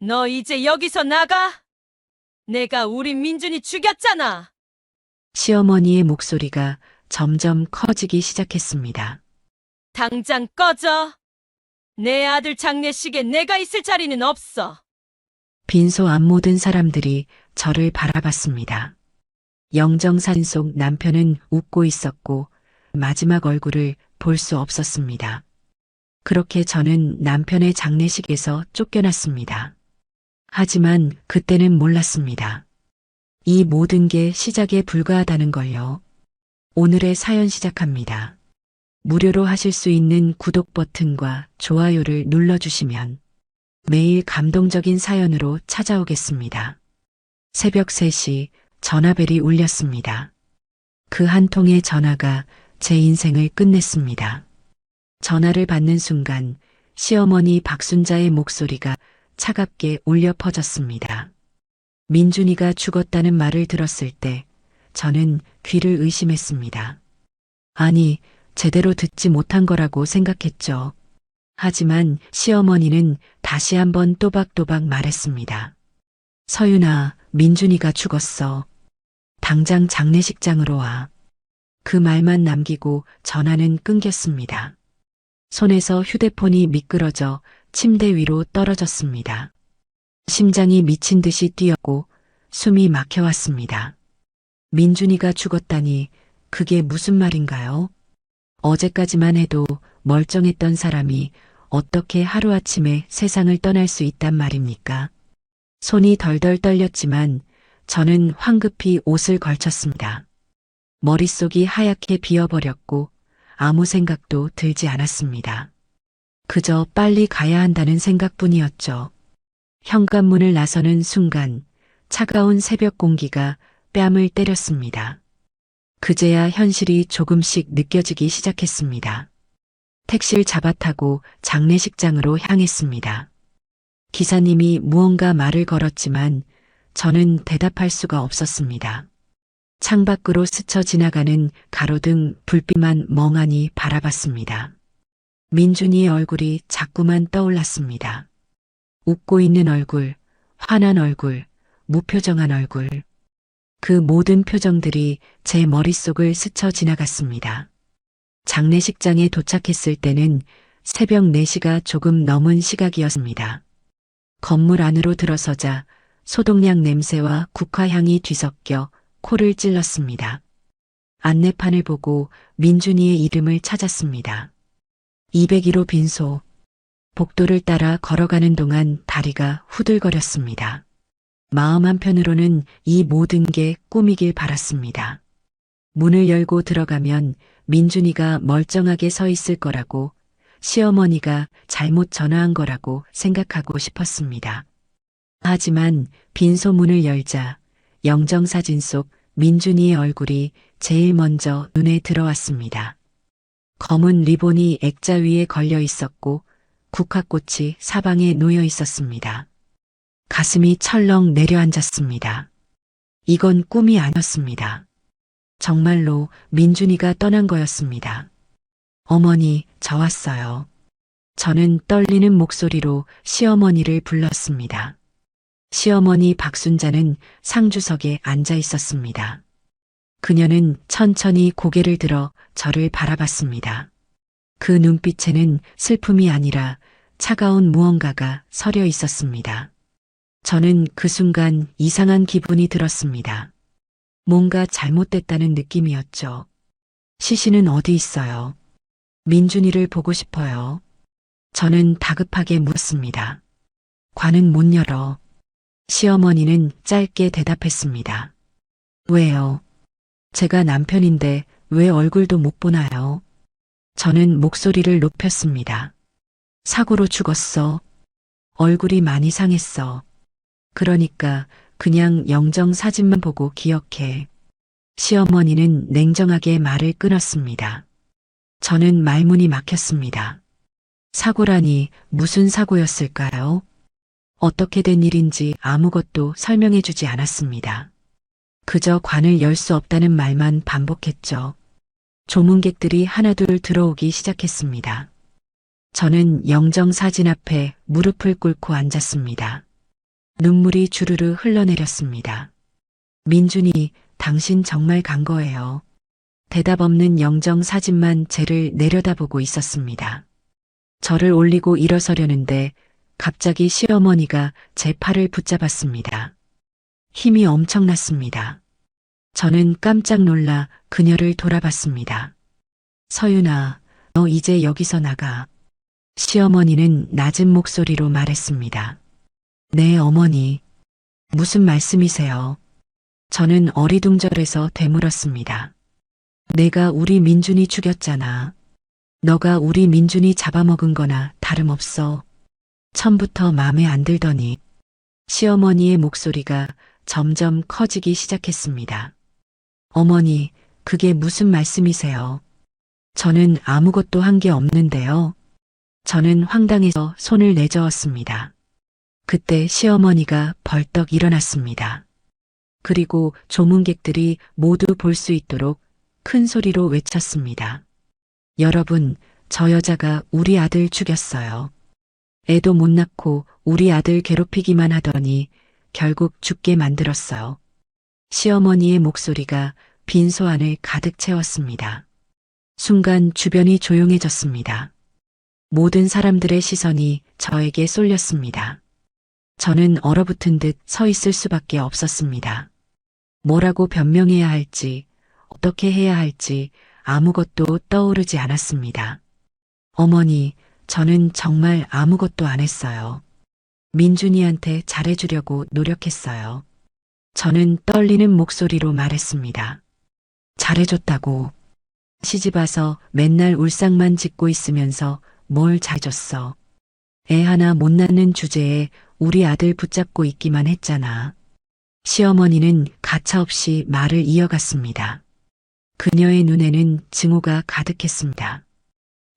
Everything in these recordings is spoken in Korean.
너 이제 여기서 나가? 내가 우리 민준이 죽였잖아. 시어머니의 목소리가 점점 커지기 시작했습니다. 당장 꺼져. 내 아들 장례식에 내가 있을 자리는 없어. 빈소 앞 모든 사람들이 저를 바라봤습니다. 영정사진 속 남편은 웃고 있었고 마지막 얼굴을 볼 수 없었습니다. 그렇게 저는 남편의 장례식에서 쫓겨났습니다. 하지만 그때는 몰랐습니다. 이 모든 게 시작에 불과하다는 걸요. 오늘의 사연 시작합니다. 무료로 하실 수 있는 구독 버튼과 좋아요를 눌러주시면 매일 감동적인 사연으로 찾아오겠습니다. 새벽 3시 전화벨이 울렸습니다. 그 한 통의 전화가 제 인생을 끝냈습니다. 전화를 받는 순간 시어머니 박순자의 목소리가 차갑게 울려 퍼졌습니다. 민준이가 죽었다는 말을 들었을 때 저는 귀를 의심했습니다. 아니, 제대로 듣지 못한 거라고 생각했죠. 하지만 시어머니는 다시 한번 또박또박 말했습니다. 서윤아, 민준이가 죽었어. 당장 장례식장으로 와. 그 말만 남기고 전화는 끊겼습니다. 손에서 휴대폰이 미끄러져 침대 위로 떨어졌습니다. 심장이 미친 듯이 뛰었고 숨이 막혀왔습니다. 민준이가 죽었다니 그게 무슨 말인가요? 어제까지만 해도 멀쩡했던 사람이 어떻게 하루아침에 세상을 떠날 수 있단 말입니까? 손이 덜덜 떨렸지만 저는 황급히 옷을 걸쳤습니다. 머릿속이 하얗게 비어버렸고 아무 생각도 들지 않았습니다. 그저 빨리 가야 한다는 생각뿐이었죠. 현관문을 나서는 순간 차가운 새벽 공기가 뺨을 때렸습니다. 그제야 현실이 조금씩 느껴지기 시작했습니다. 택시를 잡아타고 장례식장으로 향했습니다. 기사님이 무언가 말을 걸었지만 저는 대답할 수가 없었습니다. 창밖으로 스쳐 지나가는 가로등 불빛만 멍하니 바라봤습니다. 민준이의 얼굴이 자꾸만 떠올랐습니다. 웃고 있는 얼굴, 화난 얼굴, 무표정한 얼굴. 그 모든 표정들이 제 머릿속을 스쳐 지나갔습니다. 장례식장에 도착했을 때는 새벽 4시가 조금 넘은 시각이었습니다. 건물 안으로 들어서자 소독약 냄새와 국화향이 뒤섞여 코를 찔렀습니다. 안내판을 보고 민준이의 이름을 찾았습니다. 201호 빈소. 복도를 따라 걸어가는 동안 다리가 후들거렸습니다. 마음 한편으로는 이 모든 게 꿈이길 바랐습니다. 문을 열고 들어가면 민준이가 멀쩡하게 서 있을 거라고, 시어머니가 잘못 전화한 거라고 생각하고 싶었습니다. 하지만 빈소 문을 열자 영정사진 속 민준이의 얼굴이 제일 먼저 눈에 들어왔습니다. 검은 리본이 액자 위에 걸려 있었고 국화꽃이 사방에 놓여 있었습니다. 가슴이 철렁 내려앉았습니다. 이건 꿈이 아니었습니다. 정말로 민준이가 떠난 거였습니다. 어머니, 저 왔어요. 저는 떨리는 목소리로 시어머니를 불렀습니다. 시어머니 박순자는 상주석에 앉아 있었습니다. 그녀는 천천히 고개를 들어 저를 바라봤습니다. 그 눈빛에는 슬픔이 아니라 차가운 무언가가 서려 있었습니다. 저는 그 순간 이상한 기분이 들었습니다. 뭔가 잘못됐다는 느낌이었죠. 시신은 어디 있어요? 민준이를 보고 싶어요. 저는 다급하게 묻습니다. 관은 못 열어. 시어머니는 짧게 대답했습니다. 왜요? 제가 남편인데 왜 얼굴도 못 보나요? 저는 목소리를 높였습니다. 사고로 죽었어. 얼굴이 많이 상했어. 그러니까 그냥 영정 사진만 보고 기억해. 시어머니는 냉정하게 말을 끊었습니다. 저는 말문이 막혔습니다. 사고라니 무슨 사고였을까요? 어떻게 된 일인지 아무것도 설명해 주지 않았습니다. 그저 관을 열 수 없다는 말만 반복했죠. 조문객들이 하나둘 들어오기 시작했습니다. 저는 영정 사진 앞에 무릎을 꿇고 앉았습니다. 눈물이 주르르 흘러내렸습니다. 민준이, 당신 정말 간 거예요. 대답 없는 영정 사진만 쟤를 내려다보고 있었습니다. 저를 올리고 일어서려는데 갑자기 시어머니가 제 팔을 붙잡았습니다. 힘이 엄청났습니다. 저는 깜짝 놀라 그녀를 돌아봤습니다. 서윤아, 너 이제 여기서 나가. 시어머니는 낮은 목소리로 말했습니다. 네, 어머니. 무슨 말씀이세요? 저는 어리둥절해서 되물었습니다. 내가 우리 민준이 죽였잖아. 너가 우리 민준이 잡아먹은 거나 다름없어. 처음부터 마음에 안 들더니. 시어머니의 목소리가 점점 커지기 시작했습니다. 어머니, 그게 무슨 말씀이세요? 저는 아무것도 한 게 없는데요. 저는 황당해서 손을 내저었습니다. 그때 시어머니가 벌떡 일어났습니다. 그리고 조문객들이 모두 볼 수 있도록 큰 소리로 외쳤습니다. 여러분, 저 여자가 우리 아들 죽였어요. 애도 못 낳고 우리 아들 괴롭히기만 하더니 결국 죽게 만들었어요. 시어머니의 목소리가 빈소 안을 가득 채웠습니다. 순간 주변이 조용해졌습니다. 모든 사람들의 시선이 저에게 쏠렸습니다. 저는 얼어붙은 듯 서 있을 수밖에 없었습니다. 뭐라고 변명해야 할지, 어떻게 해야 할지 아무것도 떠오르지 않았습니다. 어머니, 저는 정말 아무것도 안 했어요. 민준이한테 잘해주려고 노력했어요. 저는 떨리는 목소리로 말했습니다. 잘해줬다고. 시집 와서 맨날 울상만 짓고 있으면서 뭘 잘해줬어. 애 하나 못 낳는 주제에 우리 아들 붙잡고 있기만 했잖아. 시어머니는 가차없이 말을 이어갔습니다. 그녀의 눈에는 증오가 가득했습니다.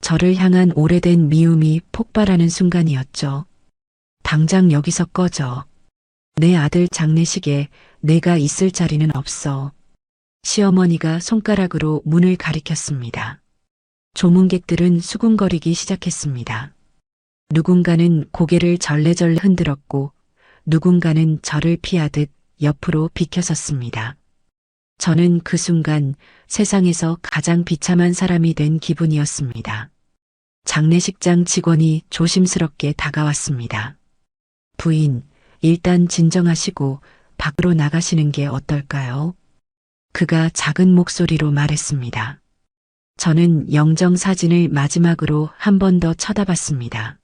저를 향한 오래된 미움이 폭발하는 순간이었죠. 당장 여기서 꺼져. 내 아들 장례식에 내가 있을 자리는 없어. 시어머니가 손가락으로 문을 가리켰습니다. 조문객들은 수군거리기 시작했습니다. 누군가는 고개를 절레절레 흔들었고 누군가는 저를 피하듯 옆으로 비켜섰습니다. 저는 그 순간 세상에서 가장 비참한 사람이 된 기분이었습니다. 장례식장 직원이 조심스럽게 다가왔습니다. 부인, 일단 진정하시고 밖으로 나가시는 게 어떨까요? 그가 작은 목소리로 말했습니다. 저는 영정 사진을 마지막으로 한 번 더 쳐다봤습니다.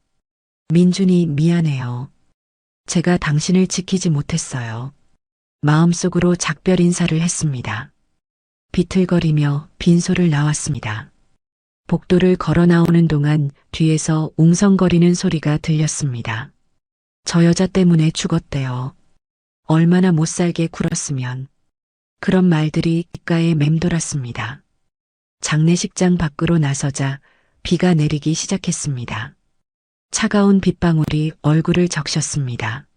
민준이 미안해요. 제가 당신을 지키지 못했어요. 마음속으로 작별 인사를 했습니다. 비틀거리며 빈소를 나왔습니다. 복도를 걸어 나오는 동안 뒤에서 웅성거리는 소리가 들렸습니다. 저 여자 때문에 죽었대요. 얼마나 못살게 굴었으면. 그런 말들이 귓가에 맴돌았습니다. 장례식장 밖으로 나서자 비가 내리기 시작했습니다. 차가운 빗방울이 얼굴을 적셨습니다.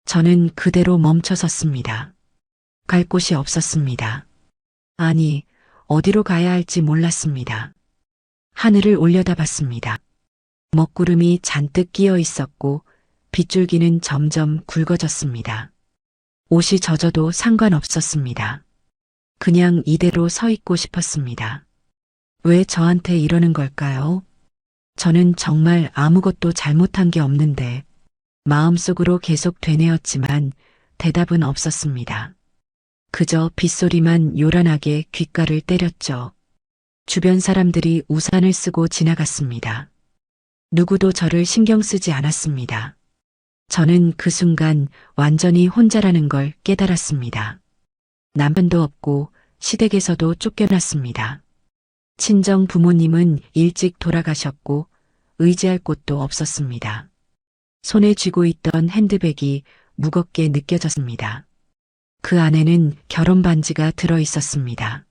저는 그대로 멈춰섰습니다. 갈 곳이 없었습니다. 아니, 어디로 가야 할지 몰랐습니다. 하늘을 올려다봤습니다. 먹구름이 잔뜩 끼어 있었고 빗줄기는 점점 굵어졌습니다. 옷이 젖어도 상관없었습니다. 그냥 이대로 서 있고 싶었습니다. 왜 저한테 이러는 걸까요? 저는 정말 아무것도 잘못한 게 없는데 마음속으로 계속 되뇌었지만 대답은 없었습니다. 그저 빗소리만 요란하게 귓가를 때렸죠. 주변 사람들이 우산을 쓰고 지나갔습니다. 누구도 저를 신경 쓰지 않았습니다. 저는 그 순간 완전히 혼자라는 걸 깨달았습니다. 남편도 없고 시댁에서도 쫓겨났습니다. 친정 부모님은 일찍 돌아가셨고 의지할 곳도 없었습니다. 손에 쥐고 있던 핸드백이 무겁게 느껴졌습니다. 그 안에는 결혼 반지가 들어 있었습니다.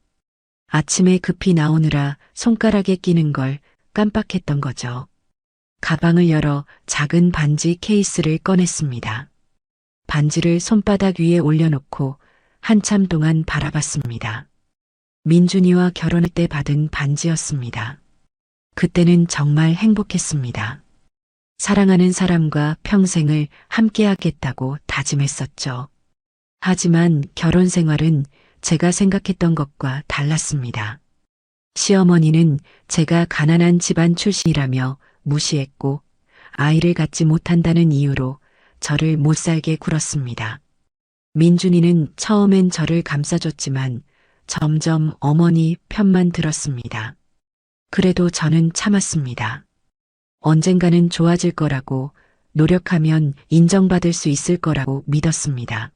아침에 급히 나오느라 손가락에 끼는 걸 깜빡했던 거죠. 가방을 열어 작은 반지 케이스를 꺼냈습니다. 반지를 손바닥 위에 올려놓고 한참 동안 바라봤습니다. 민준이와 결혼할 때 받은 반지였습니다. 그때는 정말 행복했습니다. 사랑하는 사람과 평생을 함께하겠다고 다짐했었죠. 하지만 결혼 생활은 제가 생각했던 것과 달랐습니다. 시어머니는 제가 가난한 집안 출신이라며 무시했고 아이를 갖지 못한다는 이유로 저를 못살게 굴었습니다. 민준이는 처음엔 저를 감싸줬지만 점점 어머니 편만 들었습니다. 그래도 저는 참았습니다. 언젠가는 좋아질 거라고, 노력하면 인정받을 수 있을 거라고 믿었습니다.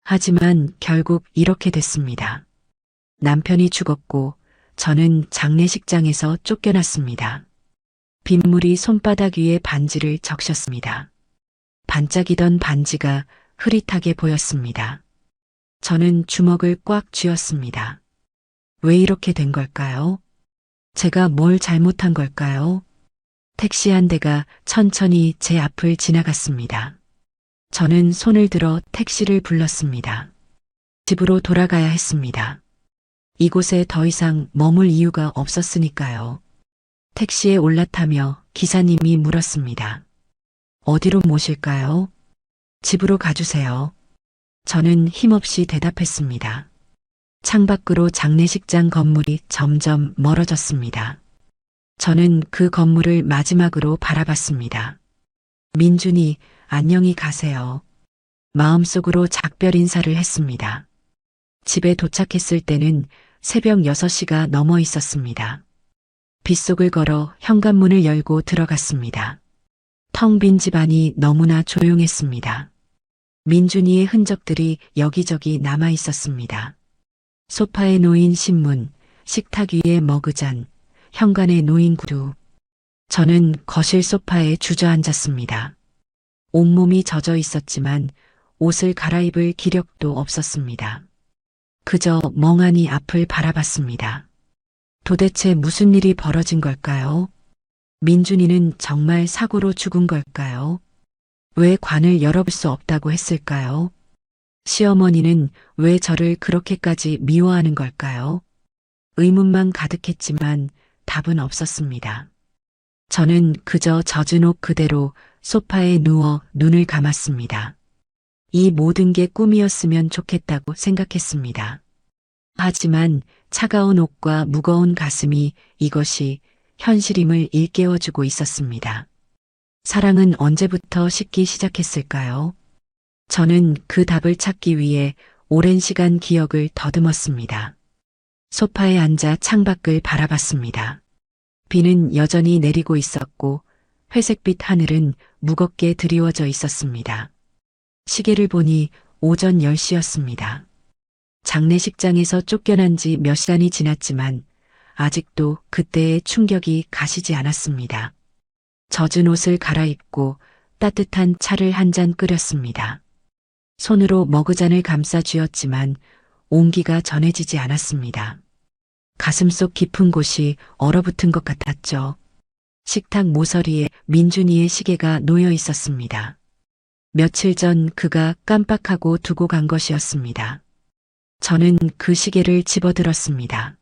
하지만 결국 이렇게 됐습니다. 남편이 죽었고 저는 장례식장에서 쫓겨났습니다. 빗물이 손바닥 위에 반지를 적셨습니다. 반짝이던 반지가 흐릿하게 보였습니다. 저는 주먹을 꽉 쥐었습니다. 왜 이렇게 된 걸까요? 제가 뭘 잘못한 걸까요? 택시 한 대가 천천히 제 앞을 지나갔습니다. 저는 손을 들어 택시를 불렀습니다. 집으로 돌아가야 했습니다. 이곳에 더 이상 머물 이유가 없었으니까요. 택시에 올라타며 기사님이 물었습니다. 어디로 모실까요? 집으로 가주세요. 저는 힘없이 대답했습니다. 창밖으로 장례식장 건물이 점점 멀어졌습니다. 저는 그 건물을 마지막으로 바라봤습니다. 민준이, 안녕히 가세요. 마음속으로 작별 인사를 했습니다. 집에 도착했을 때는 새벽 6시가 넘어 있었습니다. 빗속을 걸어 현관문을 열고 들어갔습니다. 텅 빈 집안이 너무나 조용했습니다. 민준이의 흔적들이 여기저기 남아 있었습니다. 소파에 놓인 신문, 식탁 위에 머그잔, 현관에 놓인 구두. 저는 거실 소파에 주저앉았습니다. 온몸이 젖어 있었지만 옷을 갈아입을 기력도 없었습니다. 그저 멍하니 앞을 바라봤습니다. 도대체 무슨 일이 벌어진 걸까요? 민준이는 정말 사고로 죽은 걸까요? 왜 관을 열어볼 수 없다고 했을까요? 시어머니는 왜 저를 그렇게까지 미워하는 걸까요? 의문만 가득했지만 답은 없었습니다. 저는 그저 젖은 옷 그대로 소파에 누워 눈을 감았습니다. 이 모든 게 꿈이었으면 좋겠다고 생각했습니다. 하지만 차가운 옷과 무거운 가슴이 이것이 현실임을 일깨워주고 있었습니다. 사랑은 언제부터 식기 시작했을까요? 저는 그 답을 찾기 위해 오랜 시간 기억을 더듬었습니다. 소파에 앉아 창밖을 바라봤습니다. 비는 여전히 내리고 있었고 회색빛 하늘은 무겁게 드리워져 있었습니다. 시계를 보니 오전 10시였습니다. 장례식장에서 쫓겨난 지 몇 시간이 지났지만 아직도 그때의 충격이 가시지 않았습니다. 젖은 옷을 갈아입고 따뜻한 차를 한 잔 끓였습니다. 손으로 머그잔을 감싸 쥐었지만 온기가 전해지지 않았습니다. 가슴속 깊은 곳이 얼어붙은 것 같았죠. 식탁 모서리에 민준이의 시계가 놓여 있었습니다. 며칠 전 그가 깜빡하고 두고 간 것이었습니다. 저는 그 시계를 집어들었습니다.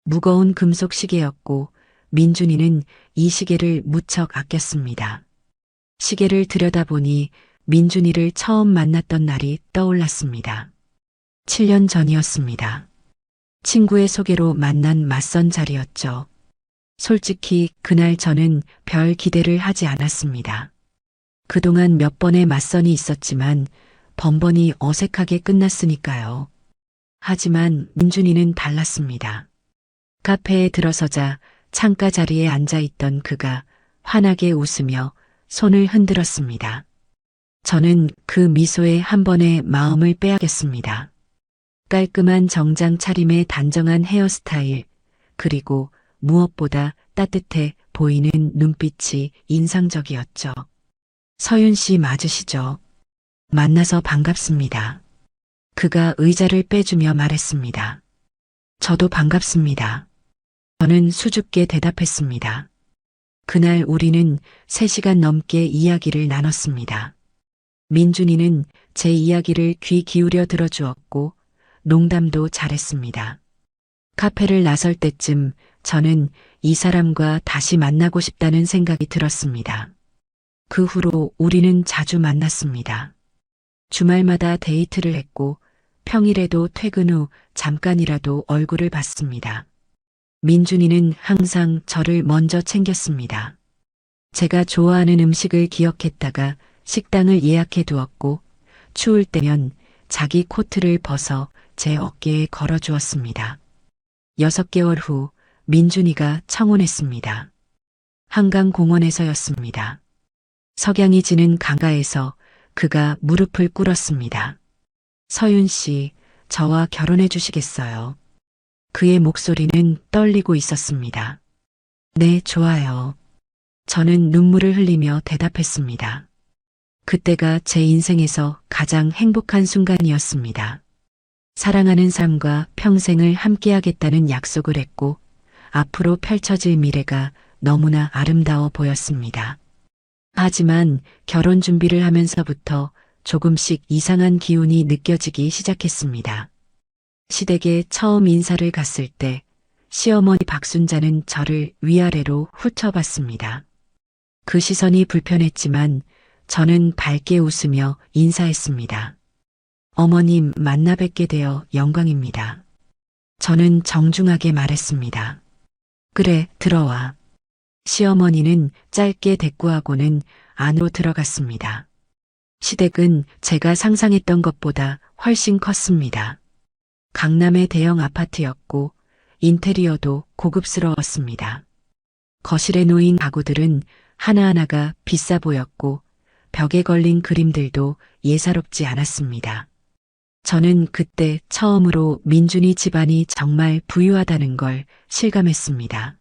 무거운 금속 시계였고 민준이는 이 시계를 무척 아꼈습니다. 시계를 들여다보니 민준이를 처음 만났던 날이 떠올랐습니다. 7년 전이었습니다. 친구의 소개로 만난 맞선 자리였죠. 솔직히 그날 저는 별 기대를 하지 않았습니다. 그동안 몇 번의 맞선이 있었지만 번번이 어색하게 끝났으니까요. 하지만 민준이는 달랐습니다. 카페에 들어서자 창가 자리에 앉아있던 그가 환하게 웃으며 손을 흔들었습니다. 저는 그 미소에 한 번에 마음을 빼앗겼습니다. 깔끔한 정장 차림의 단정한 헤어스타일, 그리고 무엇보다 따뜻해 보이는 눈빛이 인상적이었죠. 서윤 씨 맞으시죠? 만나서 반갑습니다. 그가 의자를 빼주며 말했습니다. 저도 반갑습니다. 저는 수줍게 대답했습니다. 그날 우리는 3시간 넘게 이야기를 나눴습니다. 민준이는 제 이야기를 귀 기울여 들어주었고 농담도 잘했습니다. 카페를 나설 때쯤 저는 이 사람과 다시 만나고 싶다는 생각이 들었습니다. 그 후로 우리는 자주 만났습니다. 주말마다 데이트를 했고 평일에도 퇴근 후 잠깐이라도 얼굴을 봤습니다. 민준이는 항상 저를 먼저 챙겼습니다. 제가 좋아하는 음식을 기억했다가 식당을 예약해 두었고 추울 때면 자기 코트를 벗어 제 어깨에 걸어 주었습니다. 6개월 후 민준이가 청혼했습니다. 한강공원에서였습니다. 석양이 지는 강가에서 그가 무릎을 꿇었습니다. 서윤 씨, 저와 결혼해 주시겠어요? 그의 목소리는 떨리고 있었습니다. 네, 좋아요. 저는 눈물을 흘리며 대답했습니다. 그때가 제 인생에서 가장 행복한 순간이었습니다. 사랑하는 사람과 평생을 함께하겠다는 약속을 했고 앞으로 펼쳐질 미래가 너무나 아름다워 보였습니다. 하지만 결혼 준비를 하면서부터 조금씩 이상한 기운이 느껴지기 시작했습니다. 시댁에 처음 인사를 갔을 때 시어머니 박순자는 저를 위아래로 훑어봤습니다. 그 시선이 불편했지만 저는 밝게 웃으며 인사했습니다. 어머님 만나 뵙게 되어 영광입니다. 저는 정중하게 말했습니다. 그래, 들어와. 시어머니는 짧게 대꾸하고는 안으로 들어갔습니다. 시댁은 제가 상상했던 것보다 훨씬 컸습니다. 강남의 대형 아파트였고 인테리어도 고급스러웠습니다. 거실에 놓인 가구들은 하나하나가 비싸 보였고 벽에 걸린 그림들도 예사롭지 않았습니다. 저는 그때 처음으로 민준이 집안이 정말 부유하다는 걸 실감했습니다.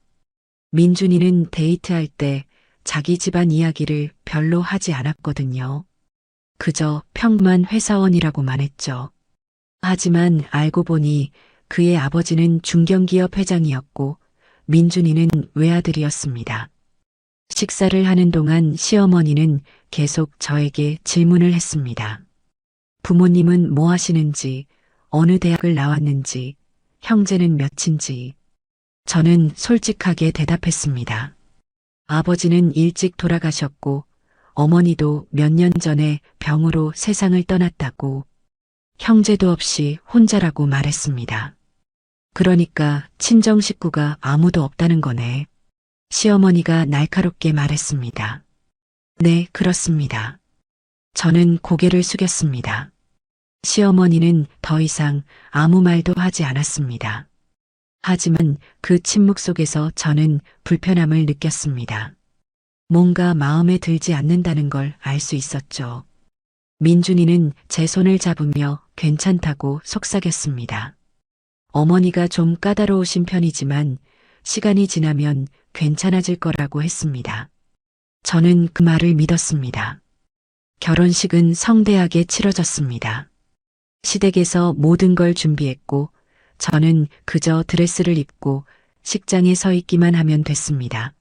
민준이는 데이트할 때 자기 집안 이야기를 별로 하지 않았거든요. 그저 평범한 회사원이라고만 했죠. 하지만 알고 보니 그의 아버지는 중견기업 회장이었고 민준이는 외아들이었습니다. 식사를 하는 동안 시어머니는 계속 저에게 질문을 했습니다. 부모님은 뭐 하시는지, 어느 대학을 나왔는지, 형제는 몇인지. 저는 솔직하게 대답했습니다. 아버지는 일찍 돌아가셨고 어머니도 몇 년 전에 병으로 세상을 떠났다고, 형제도 없이 혼자라고 말했습니다. 그러니까 친정 식구가 아무도 없다는 거네. 시어머니가 날카롭게 말했습니다. 네, 그렇습니다. 저는 고개를 숙였습니다. 시어머니는 더 이상 아무 말도 하지 않았습니다. 하지만 그 침묵 속에서 저는 불편함을 느꼈습니다. 뭔가 마음에 들지 않는다는 걸 알 수 있었죠. 민준이는 제 손을 잡으며 괜찮다고 속삭였습니다. 어머니가 좀 까다로우신 편이지만 시간이 지나면 괜찮아질 거라고 했습니다. 저는 그 말을 믿었습니다. 결혼식은 성대하게 치러졌습니다. 시댁에서 모든 걸 준비했고 저는 그저 드레스를 입고 식장에 서 있기만 하면 됐습니다.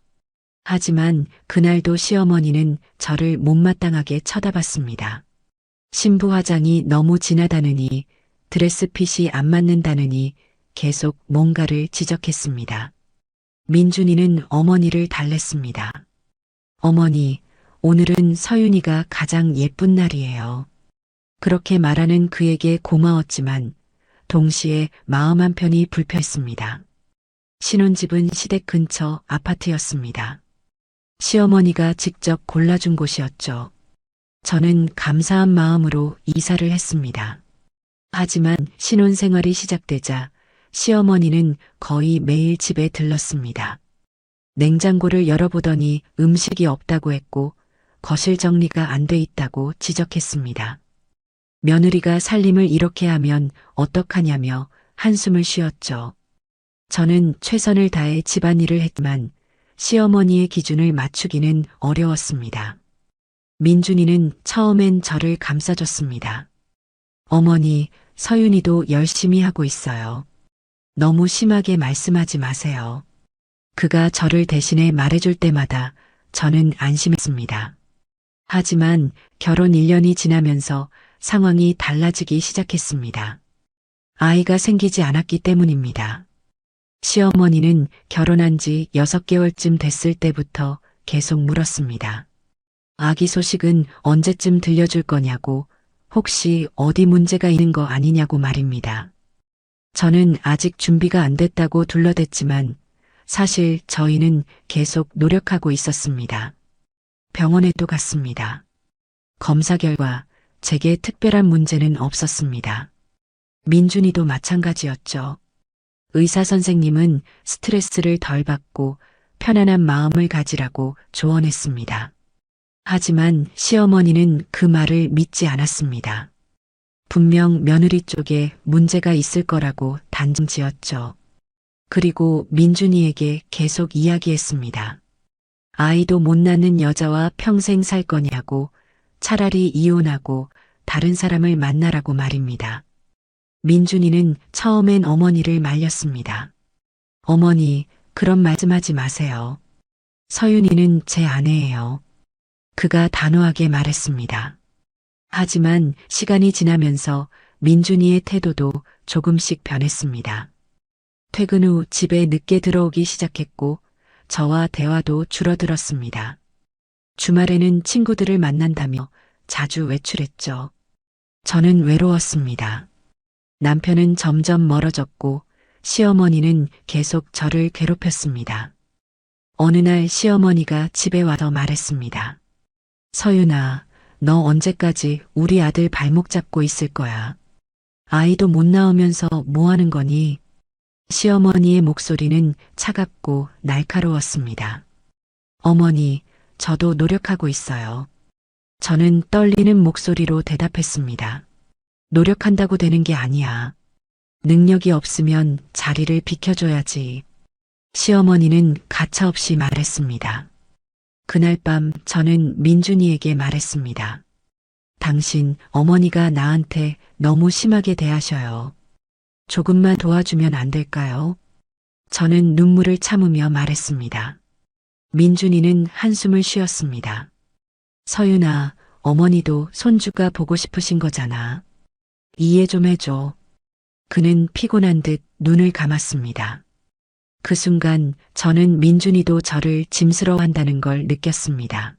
하지만 그날도 시어머니는 저를 못마땅하게 쳐다봤습니다. 신부 화장이 너무 진하다느니, 드레스핏이 안 맞는다느니 계속 뭔가를 지적했습니다. 민준이는 어머니를 달랬습니다. 어머니, 오늘은 서윤이가 가장 예쁜 날이에요. 그렇게 말하는 그에게 고마웠지만 동시에 마음 한편이 불편했습니다. 신혼집은 시댁 근처 아파트였습니다. 시어머니가 직접 골라준 곳이었죠. 저는 감사한 마음으로 이사를 했습니다. 하지만 신혼생활이 시작되자 시어머니는 거의 매일 집에 들렀습니다. 냉장고를 열어보더니 음식이 없다고 했고 거실 정리가 안 돼 있다고 지적했습니다. 며느리가 살림을 이렇게 하면 어떡하냐며 한숨을 쉬었죠. 저는 최선을 다해 집안일을 했지만 시어머니의 기준을 맞추기는 어려웠습니다. 민준이는 처음엔 저를 감싸줬습니다. 어머니, 서윤이도 열심히 하고 있어요. 너무 심하게 말씀하지 마세요. 그가 저를 대신해 말해줄 때마다 저는 안심했습니다. 하지만 결혼 1년이 지나면서 상황이 달라지기 시작했습니다. 아이가 생기지 않았기 때문입니다. 시어머니는 결혼한 지 6개월쯤 됐을 때부터 계속 물었습니다. 아기 소식은 언제쯤 들려줄 거냐고, 혹시 어디 문제가 있는 거 아니냐고 말입니다. 저는 아직 준비가 안 됐다고 둘러댔지만 사실 저희는 계속 노력하고 있었습니다. 병원에도 갔습니다. 검사 결과 제게 특별한 문제는 없었습니다. 민준이도 마찬가지였죠. 의사 선생님은 스트레스를 덜 받고 편안한 마음을 가지라고 조언했습니다. 하지만 시어머니는 그 말을 믿지 않았습니다. 분명 며느리 쪽에 문제가 있을 거라고 단정 지었죠. 그리고 민준이에게 계속 이야기했습니다. 아이도 못 낳는 여자와 평생 살 거냐고, 차라리 이혼하고 다른 사람을 만나라고 말입니다. 민준이는 처음엔 어머니를 말렸습니다. 어머니, 그런 말씀하지 마세요. 서윤이는 제 아내예요. 그가 단호하게 말했습니다. 하지만 시간이 지나면서 민준이의 태도도 조금씩 변했습니다. 퇴근 후 집에 늦게 들어오기 시작했고 저와 대화도 줄어들었습니다. 주말에는 친구들을 만난다며 자주 외출했죠. 저는 외로웠습니다. 남편은 점점 멀어졌고 시어머니는 계속 저를 괴롭혔습니다. 어느 날 시어머니가 집에 와서 말했습니다. 서윤아, 너 언제까지 우리 아들 발목 잡고 있을 거야? 아이도 못 낳으면서 뭐 하는 거니? 시어머니의 목소리는 차갑고 날카로웠습니다. 어머니, 저도 노력하고 있어요. 저는 떨리는 목소리로 대답했습니다. 노력한다고 되는 게 아니야. 능력이 없으면 자리를 비켜줘야지. 시어머니는 가차없이 말했습니다. 그날 밤 저는 민준이에게 말했습니다. 당신 어머니가 나한테 너무 심하게 대하셔요. 조금만 도와주면 안 될까요? 저는 눈물을 참으며 말했습니다. 민준이는 한숨을 쉬었습니다. 서윤아, 어머니도 손주가 보고 싶으신 거잖아. 이해 좀 해줘. 그는 피곤한 듯 눈을 감았습니다. 그 순간 저는 민준이도 저를 짐스러워한다는 걸 느꼈습니다.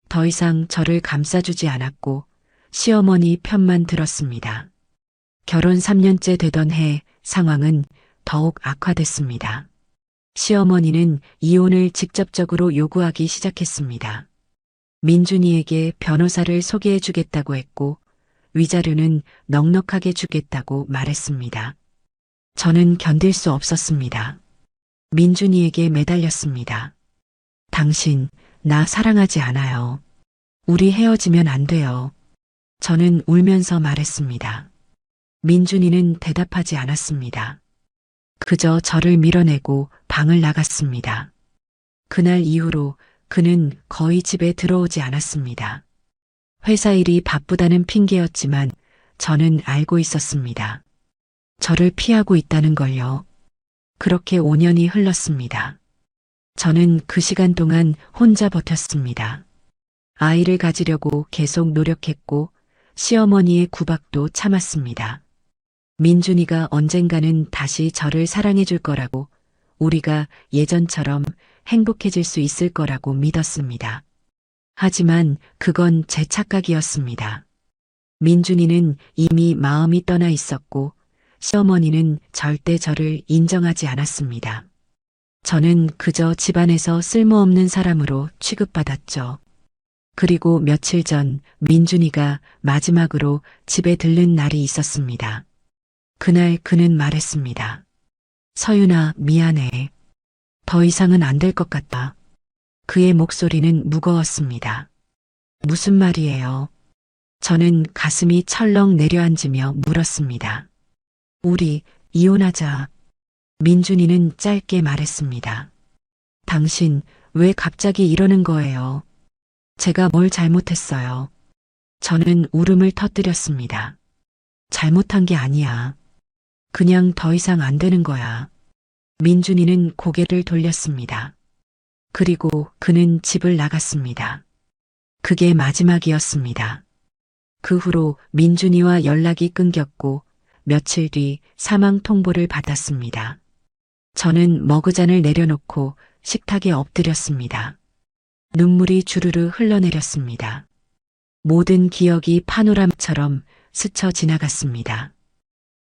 더 이상 저를 감싸주지 않았고 시어머니 편만 들었습니다. 결혼 3년째 되던 해 상황은 더욱 악화됐습니다. 시어머니는 이혼을 직접적으로 요구하기 시작했습니다. 민준이에게 변호사를 소개해 주겠다고 했고 위자료는 넉넉하게 주겠다고 말했습니다. 저는 견딜 수 없었습니다. 민준이에게 매달렸습니다. 당신, 나 사랑하지 않아요. 우리 헤어지면 안 돼요. 저는 울면서 말했습니다. 민준이는 대답하지 않았습니다. 그저 저를 밀어내고 방을 나갔습니다. 그날 이후로 그는 거의 집에 들어오지 않았습니다. 회사 일이 바쁘다는 핑계였지만 저는 알고 있었습니다. 저를 피하고 있다는 걸요. 그렇게 5년이 흘렀습니다. 저는 그 시간 동안 혼자 버텼습니다. 아이를 가지려고 계속 노력했고 시어머니의 구박도 참았습니다. 민준이가 언젠가는 다시 저를 사랑해 줄 거라고, 우리가 예전처럼 행복해질 수 있을 거라고 믿었습니다. 하지만 그건 제 착각이었습니다. 민준이는 이미 마음이 떠나 있었고 시어머니는 절대 저를 인정하지 않았습니다. 저는 그저 집안에서 쓸모없는 사람으로 취급받았죠. 그리고 며칠 전 민준이가 마지막으로 집에 들른 날이 있었습니다. 그날 그는 말했습니다. 서윤아, 미안해. 더 이상은 안 될 것 같다. 그의 목소리는 무거웠습니다. 무슨 말이에요? 저는 가슴이 철렁 내려앉으며 물었습니다. 우리 이혼하자. 민준이는 짧게 말했습니다. 당신 왜 갑자기 이러는 거예요? 제가 뭘 잘못했어요? 저는 울음을 터뜨렸습니다. 잘못한 게 아니야. 그냥 더 이상 안 되는 거야. 민준이는 고개를 돌렸습니다. 그리고 그는 집을 나갔습니다. 그게 마지막이었습니다. 그 후로 민준이와 연락이 끊겼고 며칠 뒤 사망 통보를 받았습니다. 저는 머그잔을 내려놓고 식탁에 엎드렸습니다. 눈물이 주르르 흘러내렸습니다. 모든 기억이 파노라마처럼 스쳐 지나갔습니다.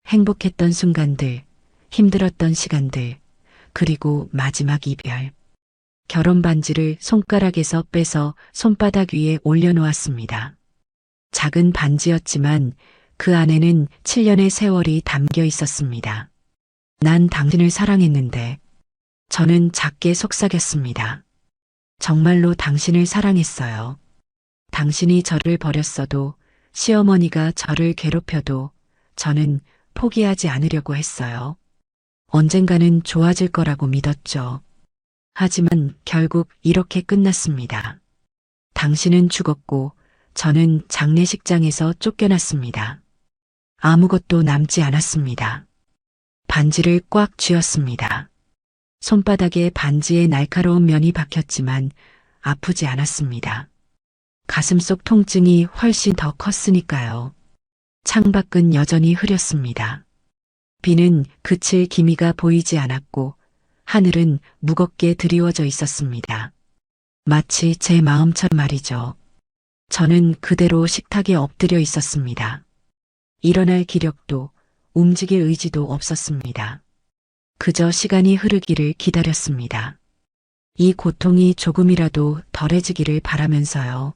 행복했던 순간들, 힘들었던 시간들, 그리고 마지막 이별. 결혼 반지를 손가락에서 빼서 손바닥 위에 올려놓았습니다. 작은 반지였지만 그 안에는 7년의 세월이 담겨 있었습니다. 난 당신을 사랑했는데 저는 작게 속삭였습니다. 정말로 당신을 사랑했어요. 당신이 저를 버렸어도 시어머니가 저를 괴롭혀도 저는 포기하지 않으려고 했어요. 언젠가는 좋아질 거라고 믿었죠. 하지만 결국 이렇게 끝났습니다. 당신은 죽었고 저는 장례식장에서 쫓겨났습니다. 아무것도 남지 않았습니다. 반지를 꽉 쥐었습니다. 손바닥에 반지의 날카로운 면이 박혔지만 아프지 않았습니다. 가슴속 통증이 훨씬 더 컸으니까요. 창밖은 여전히 흐렸습니다. 비는 그칠 기미가 보이지 않았고 하늘은 무겁게 드리워져 있었습니다. 마치 제 마음처럼 말이죠. 저는 그대로 식탁에 엎드려 있었습니다. 일어날 기력도 움직일 의지도 없었습니다. 그저 시간이 흐르기를 기다렸습니다. 이 고통이 조금이라도 덜해지기를 바라면서요.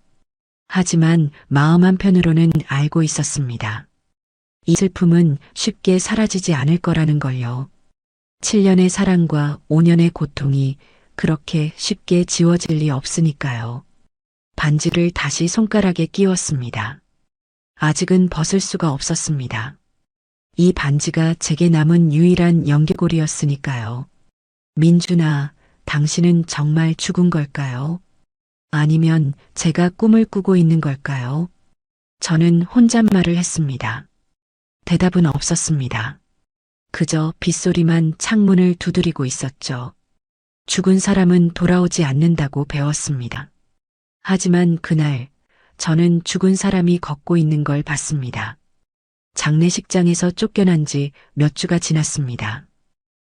하지만 마음 한편으로는 알고 있었습니다. 이 슬픔은 쉽게 사라지지 않을 거라는 걸요. 7년의 사랑과 5년의 고통이 그렇게 쉽게 지워질 리 없으니까요. 반지를 다시 손가락에 끼웠습니다. 아직은 벗을 수가 없었습니다. 이 반지가 제게 남은 유일한 연결고리였으니까요. 민준아, 당신은 정말 죽은 걸까요? 아니면 제가 꿈을 꾸고 있는 걸까요? 저는 혼잣말을 했습니다. 대답은 없었습니다. 그저 빗소리만 창문을 두드리고 있었죠. 죽은 사람은 돌아오지 않는다고 배웠습니다. 하지만 그날 저는 죽은 사람이 걷고 있는 걸 봤습니다. 장례식장에서 쫓겨난 지 몇 주가 지났습니다.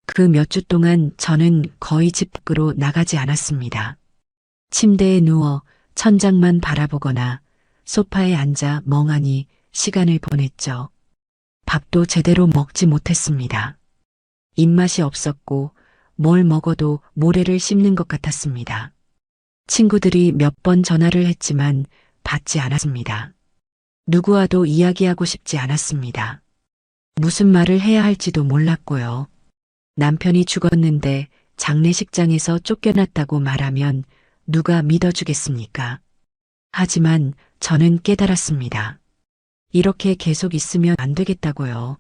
그 몇 주 동안 저는 거의 집 밖으로 나가지 않았습니다. 침대에 누워 천장만 바라보거나 소파에 앉아 멍하니 시간을 보냈죠. 밥도 제대로 먹지 못했습니다. 입맛이 없었고 뭘 먹어도 모래를 씹는 것 같았습니다. 친구들이 몇 번 전화를 했지만 받지 않았습니다. 누구와도 이야기하고 싶지 않았습니다. 무슨 말을 해야 할지도 몰랐고요. 남편이 죽었는데 장례식장에서 쫓겨났다고 말하면 누가 믿어주겠습니까? 하지만 저는 깨달았습니다. 이렇게 계속 있으면 안 되겠다고요.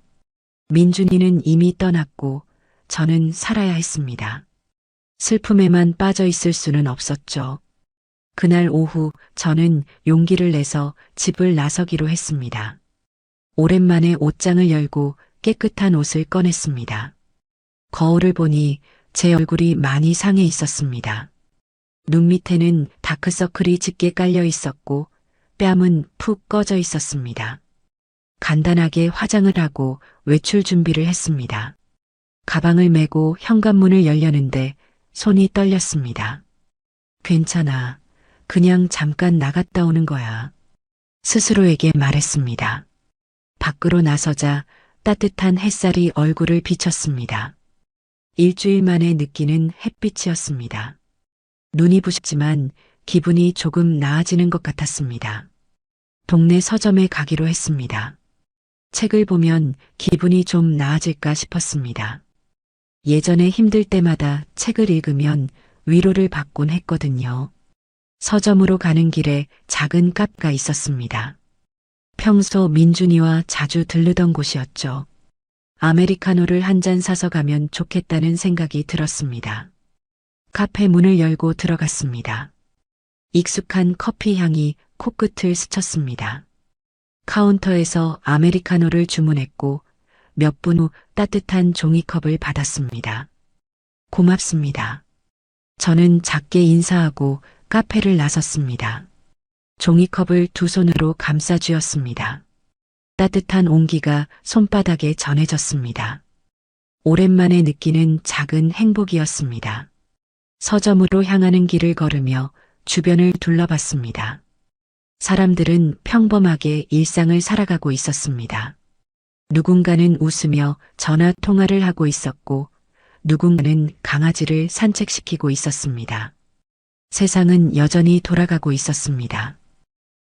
민준이는 이미 떠났고 저는 살아야 했습니다. 슬픔에만 빠져 있을 수는 없었죠. 그날 오후 저는 용기를 내서 집을 나서기로 했습니다. 오랜만에 옷장을 열고 깨끗한 옷을 꺼냈습니다. 거울을 보니 제 얼굴이 많이 상해 있었습니다. 눈 밑에는 다크서클이 짙게 깔려 있었고 뺨은 푹 꺼져 있었습니다. 간단하게 화장을 하고 외출 준비를 했습니다. 가방을 메고 현관문을 열려는데 손이 떨렸습니다. 괜찮아. 그냥 잠깐 나갔다 오는 거야. 스스로에게 말했습니다. 밖으로 나서자 따뜻한 햇살이 얼굴을 비쳤습니다. 일주일 만에 느끼는 햇빛이었습니다. 눈이 부셨지만 기분이 조금 나아지는 것 같았습니다. 동네 서점에 가기로 했습니다. 책을 보면 기분이 좀 나아질까 싶었습니다. 예전에 힘들 때마다 책을 읽으면 위로를 받곤 했거든요. 서점으로 가는 길에 작은 카페가 있었습니다. 평소 민준이와 자주 들르던 곳이었죠. 아메리카노를 한 잔 사서 가면 좋겠다는 생각이 들었습니다. 카페 문을 열고 들어갔습니다. 익숙한 커피 향이 코끝을 스쳤습니다. 카운터에서 아메리카노를 주문했고 몇 분 후 따뜻한 종이컵을 받았습니다. 고맙습니다. 저는 작게 인사하고 카페를 나섰습니다. 종이컵을 두 손으로 감싸 쥐었습니다. 따뜻한 온기가 손바닥에 전해졌습니다. 오랜만에 느끼는 작은 행복이었습니다. 서점으로 향하는 길을 걸으며 주변을 둘러봤습니다. 사람들은 평범하게 일상을 살아가고 있었습니다. 누군가는 웃으며 전화 통화를 하고 있었고, 누군가는 강아지를 산책시키고 있었습니다. 세상은 여전히 돌아가고 있었습니다.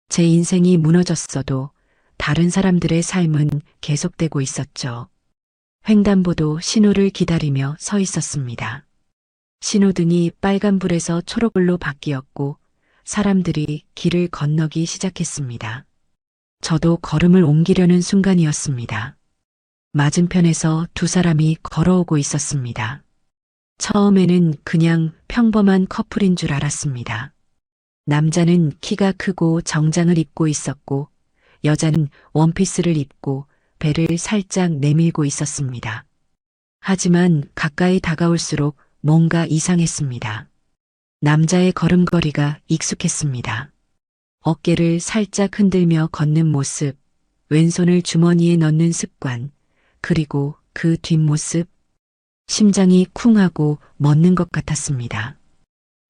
제 인생이 무너졌어도 다른 사람들의 삶은 계속되고 있었죠. 횡단보도 신호를 기다리며 서 있었습니다. 신호등이 빨간불에서 초록불로 바뀌었고 사람들이 길을 건너기 시작했습니다. 저도 걸음을 옮기려는 순간이었습니다. 맞은편에서 두 사람이 걸어오고 있었습니다. 처음에는 그냥 평범한 커플인 줄 알았습니다. 남자는 키가 크고 정장을 입고 있었고 여자는 원피스를 입고 배를 살짝 내밀고 있었습니다. 하지만 가까이 다가올수록 뭔가 이상했습니다. 남자의 걸음걸이가 익숙했습니다. 어깨를 살짝 흔들며 걷는 모습, 왼손을 주머니에 넣는 습관, 그리고 그 뒷모습, 심장이 쿵하고 멎는 것 같았습니다.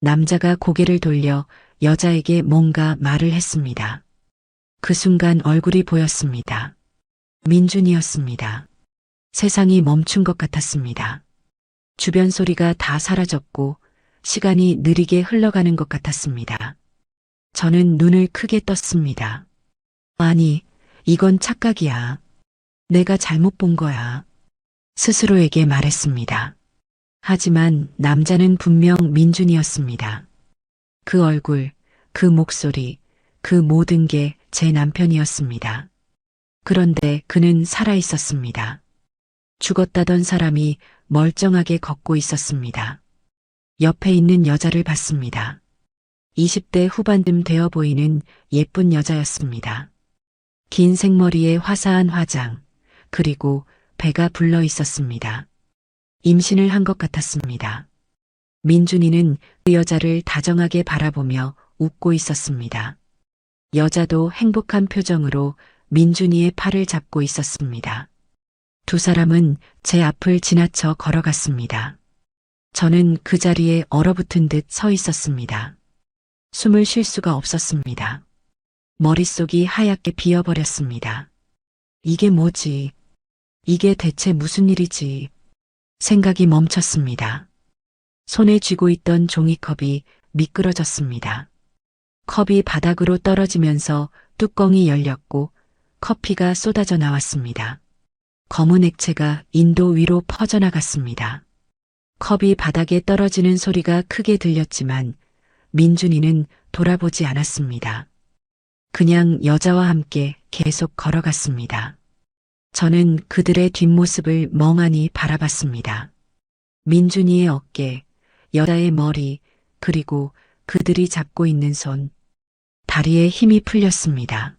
남자가 고개를 돌려 여자에게 뭔가 말을 했습니다. 그 순간 얼굴이 보였습니다. 민준이었습니다. 세상이 멈춘 것 같았습니다. 주변 소리가 다 사라졌고 시간이 느리게 흘러가는 것 같았습니다. 저는 눈을 크게 떴습니다. 아니, 이건 착각이야. 내가 잘못 본 거야. 스스로에게 말했습니다. 하지만 남자는 분명 민준이었습니다. 그 얼굴, 그 목소리, 그 모든 게 제 남편이었습니다. 그런데 그는 살아 있었습니다. 죽었다던 사람이 멀쩡하게 걷고 있었습니다. 옆에 있는 여자를 봤습니다. 20대 후반쯤 되어 보이는 예쁜 여자였습니다. 긴 생머리에 화사한 화장, 그리고 배가 불러 있었습니다. 임신을 한 것 같았습니다. 민준이는 그 여자를 다정하게 바라보며 웃고 있었습니다. 여자도 행복한 표정으로 민준이의 팔을 잡고 있었습니다. 두 사람은 제 앞을 지나쳐 걸어갔습니다. 저는 그 자리에 얼어붙은 듯 서 있었습니다. 숨을 쉴 수가 없었습니다. 머릿속이 하얗게 비어버렸습니다. 이게 뭐지? 이게 대체 무슨 일이지? 생각이 멈췄습니다. 손에 쥐고 있던 종이컵이 미끄러졌습니다. 컵이 바닥으로 떨어지면서 뚜껑이 열렸고 커피가 쏟아져 나왔습니다. 검은 액체가 인도 위로 퍼져나갔습니다. 컵이 바닥에 떨어지는 소리가 크게 들렸지만 민준이는 돌아보지 않았습니다. 그냥 여자와 함께 계속 걸어갔습니다. 저는 그들의 뒷모습을 멍하니 바라봤습니다. 민준이의 어깨, 여자의 머리, 그리고 그들이 잡고 있는 손, 다리에 힘이 풀렸습니다.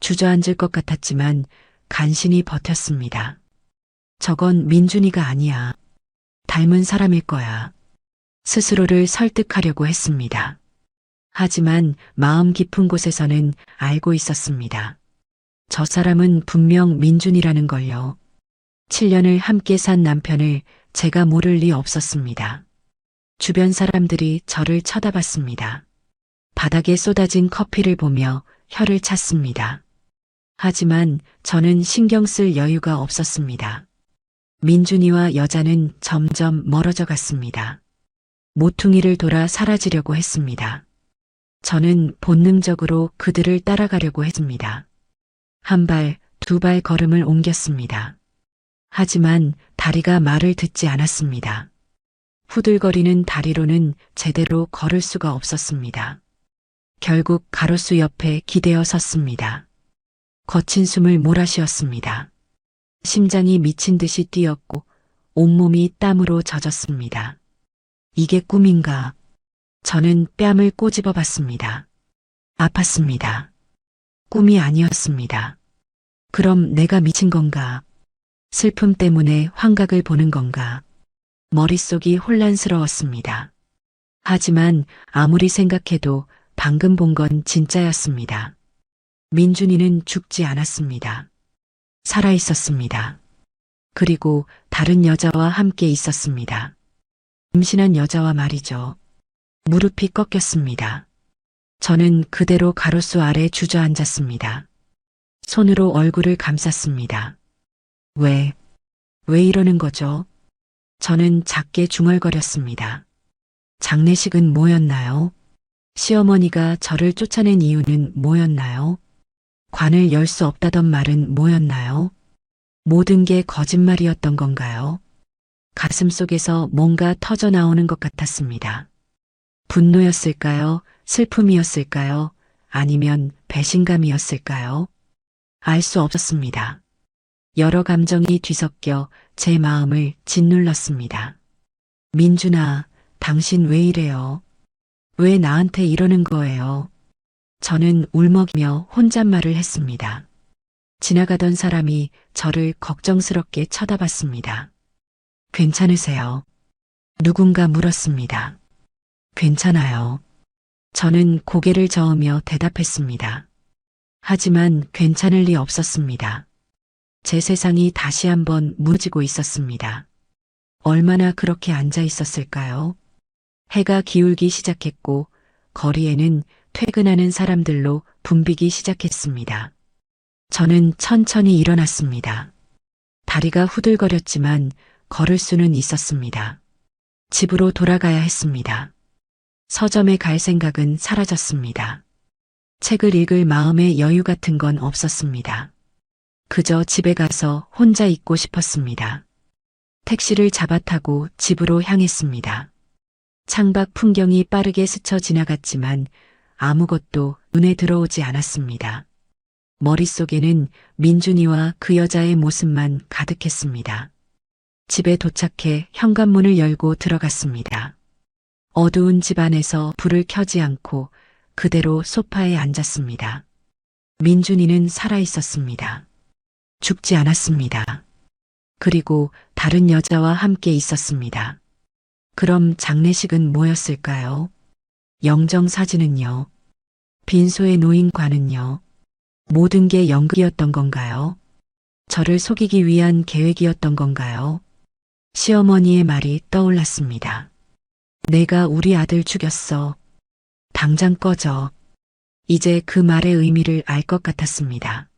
주저앉을 것 같았지만 간신히 버텼습니다. 저건 민준이가 아니야. 닮은 사람일 거야. 스스로를 설득하려고 했습니다. 하지만 마음 깊은 곳에서는 알고 있었습니다. 저 사람은 분명 민준이라는 걸요. 7년을 함께 산 남편을 제가 모를 리 없었습니다. 주변 사람들이 저를 쳐다봤습니다. 바닥에 쏟아진 커피를 보며 혀를 찼습니다. 하지만 저는 신경 쓸 여유가 없었습니다. 민준이와 여자는 점점 멀어져 갔습니다. 모퉁이를 돌아 사라지려고 했습니다. 저는 본능적으로 그들을 따라가려고 했습니다. 한 발, 두 발 걸음을 옮겼습니다. 하지만 다리가 말을 듣지 않았습니다. 후들거리는 다리로는 제대로 걸을 수가 없었습니다. 결국 가로수 옆에 기대어 섰습니다. 거친 숨을 몰아쉬었습니다. 심장이 미친 듯이 뛰었고 온몸이 땀으로 젖었습니다. 이게 꿈인가? 저는 뺨을 꼬집어 봤습니다. 아팠습니다. 꿈이 아니었습니다. 그럼 내가 미친 건가? 슬픔 때문에 환각을 보는 건가? 머릿속이 혼란스러웠습니다. 하지만 아무리 생각해도 방금 본 건 진짜였습니다. 민준이는 죽지 않았습니다. 살아 있었습니다. 그리고 다른 여자와 함께 있었습니다. 임신한 여자와 말이죠. 무릎이 꺾였습니다. 저는 그대로 가로수 아래 주저앉았습니다. 손으로 얼굴을 감쌌습니다. 왜 이러는 거죠? 저는 작게 중얼거렸습니다. 장례식은 뭐였나요? 시어머니가 저를 쫓아낸 이유는 뭐였나요? 관을 열 수 없다던 말은 뭐였나요? 모든 게 거짓말이었던 건가요? 가슴 속에서 뭔가 터져 나오는 것 같았습니다. 분노였을까요? 슬픔이었을까요? 아니면 배신감이었을까요? 알 수 없었습니다. 여러 감정이 뒤섞여 제 마음을 짓눌렀습니다. 민준아, 당신 왜 이래요? 왜 나한테 이러는 거예요? 저는 울먹이며 혼잣말을 했습니다. 지나가던 사람이 저를 걱정스럽게 쳐다봤습니다. 괜찮으세요? 누군가 물었습니다. 괜찮아요. 저는 고개를 저으며 대답했습니다. 하지만 괜찮을 리 없었습니다. 제 세상이 다시 한번 무너지고 있었습니다. 얼마나 그렇게 앉아 있었을까요? 해가 기울기 시작했고 거리에는 퇴근하는 사람들로 붐비기 시작했습니다. 저는 천천히 일어났습니다. 다리가 후들거렸지만 걸을 수는 있었습니다. 집으로 돌아가야 했습니다. 서점에 갈 생각은 사라졌습니다. 책을 읽을 마음의 여유 같은 건 없었습니다. 그저 집에 가서 혼자 있고 싶었습니다. 택시를 잡아 타고 집으로 향했습니다. 창밖 풍경이 빠르게 스쳐 지나갔지만 아무것도 눈에 들어오지 않았습니다. 머릿속에는 민준이와 그 여자의 모습만 가득했습니다. 집에 도착해 현관문을 열고 들어갔습니다. 어두운 집 안에서 불을 켜지 않고 그대로 소파에 앉았습니다. 민준이는 살아 있었습니다. 죽지 않았습니다. 그리고 다른 여자와 함께 있었습니다. 그럼 장례식은 뭐였을까요? 영정사진은요? 빈소에 놓인 관은요? 모든 게 연극이었던 건가요? 저를 속이기 위한 계획이었던 건가요? 시어머니의 말이 떠올랐습니다. 내가 우리 아들 죽였어. 당장 꺼져. 이제 그 말의 의미를 알 것 같았습니다.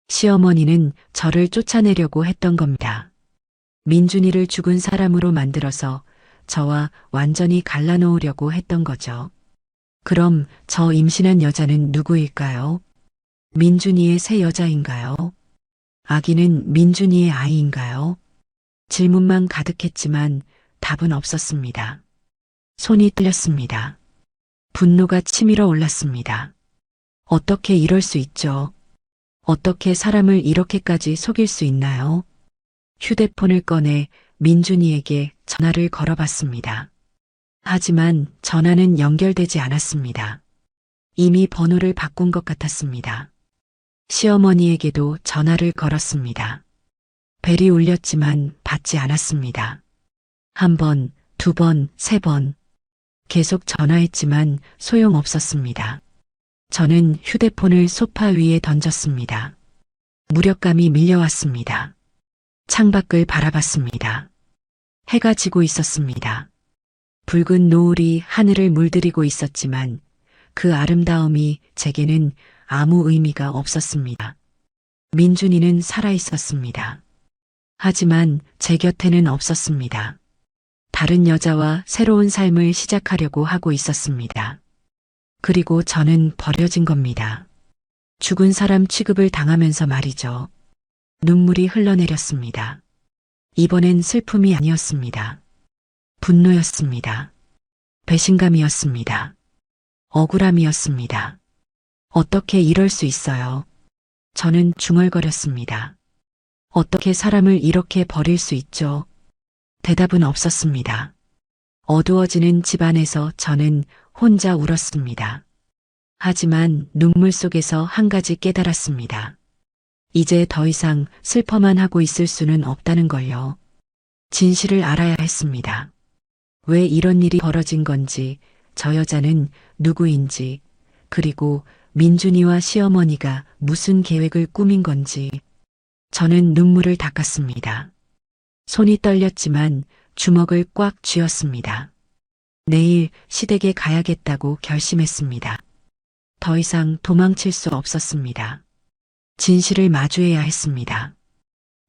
시어머니는 저를 쫓아내려고 했던 겁니다. 민준이를 죽은 사람으로 만들어서 저와 완전히 갈라놓으려고 했던 거죠. 그럼 저 임신한 여자는 누구일까요? 민준이의 새 여자인가요? 아기는 민준이의 아이인가요? 질문만 가득했지만 답은 없었습니다. 손이 떨렸습니다. 분노가 치밀어 올랐습니다. 어떻게 이럴 수 있죠? 어떻게 사람을 이렇게까지 속일 수 있나요? 휴대폰을 꺼내 민준이에게 전화를 걸어봤습니다. 하지만 전화는 연결되지 않았습니다. 이미 번호를 바꾼 것 같았습니다. 시어머니에게도 전화를 걸었습니다. 벨이 울렸지만 받지 않았습니다. 한 번, 두 번, 세 번. 계속 전화했지만 소용없었습니다. 저는 휴대폰을 소파 위에 던졌습니다. 무력감이 밀려왔습니다. 창밖을 바라봤습니다. 해가 지고 있었습니다. 붉은 노을이 하늘을 물들이고 있었지만 그 아름다움이 제게는 아무 의미가 없었습니다. 민준이는 살아 있었습니다. 하지만 제 곁에는 없었습니다. 다른 여자와 새로운 삶을 시작하려고 하고 있었습니다. 그리고 저는 버려진 겁니다. 죽은 사람 취급을 당하면서 말이죠. 눈물이 흘러내렸습니다. 이번엔 슬픔이 아니었습니다. 분노였습니다. 배신감이었습니다. 억울함이었습니다. 어떻게 이럴 수 있어요? 저는 중얼거렸습니다. 어떻게 사람을 이렇게 버릴 수 있죠? 대답은 없었습니다. 어두워지는 집 안에서 저는 혼자 울었습니다. 하지만 눈물 속에서 한 가지 깨달았습니다. 이제 더 이상 슬퍼만 하고 있을 수는 없다는 걸요. 진실을 알아야 했습니다. 왜 이런 일이 벌어진 건지, 저 여자는 누구인지, 그리고 민준이와 시어머니가 무슨 계획을 꾸민 건지. 저는 눈물을 닦았습니다. 손이 떨렸지만 주먹을 꽉 쥐었습니다. 내일 시댁에 가야겠다고 결심했습니다. 더 이상 도망칠 수 없었습니다. 진실을 마주해야 했습니다.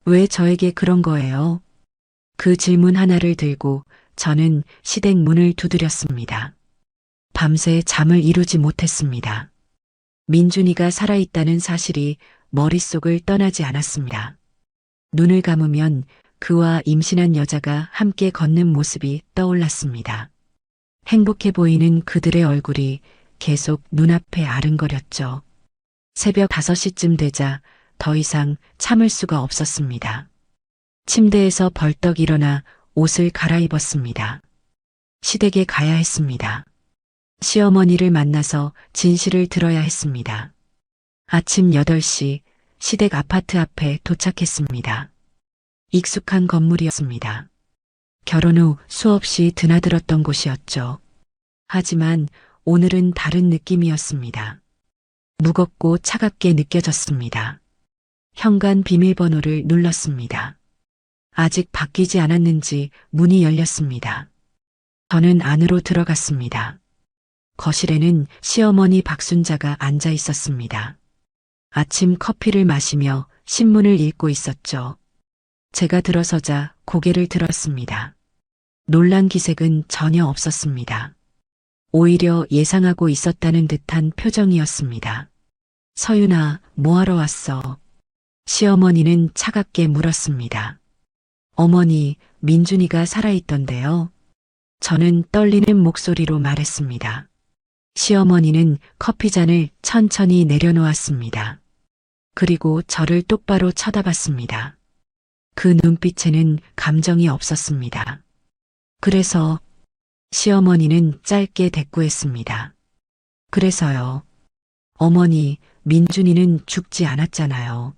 왜 저에게 그런 거예요? 그 질문 하나를 들고 저는 시댁 문을 두드렸습니다. 밤새 잠을 이루지 못했습니다. 민준이가 살아있다는 사실이 머릿속을 떠나지 않았습니다. 눈을 감으면 그와 임신한 여자가 함께 걷는 모습이 떠올랐습니다. 행복해 보이는 그들의 얼굴이 계속 눈앞에 아른거렸죠. 새벽 5시쯤 되자 더 이상 참을 수가 없었습니다. 침대에서 벌떡 일어나 옷을 갈아입었습니다. 시댁에 가야 했습니다. 시어머니를 만나서 진실을 들어야 했습니다. 아침 8시 시댁 아파트 앞에 도착했습니다. 익숙한 건물이었습니다. 결혼 후 수없이 드나들었던 곳이었죠. 하지만 오늘은 다른 느낌이었습니다. 무겁고 차갑게 느껴졌습니다. 현관 비밀번호를 눌렀습니다. 아직 바뀌지 않았는지 문이 열렸습니다. 저는 안으로 들어갔습니다. 거실에는 시어머니 박순자가 앉아 있었습니다. 아침 커피를 마시며 신문을 읽고 있었죠. 제가 들어서자 고개를 들었습니다. 놀란 기색은 전혀 없었습니다. 오히려 예상하고 있었다는 듯한 표정이었습니다. 서윤아, 뭐하러 왔어? 시어머니는 차갑게 물었습니다. 어머니, 민준이가 살아있던데요. 저는 떨리는 목소리로 말했습니다. 시어머니는 커피잔을 천천히 내려놓았습니다. 그리고 저를 똑바로 쳐다봤습니다. 그 눈빛에는 감정이 없었습니다. 그래서 시어머니는 짧게 대꾸했습니다. 그래서요. 어머니, 민준이는 죽지 않았잖아요.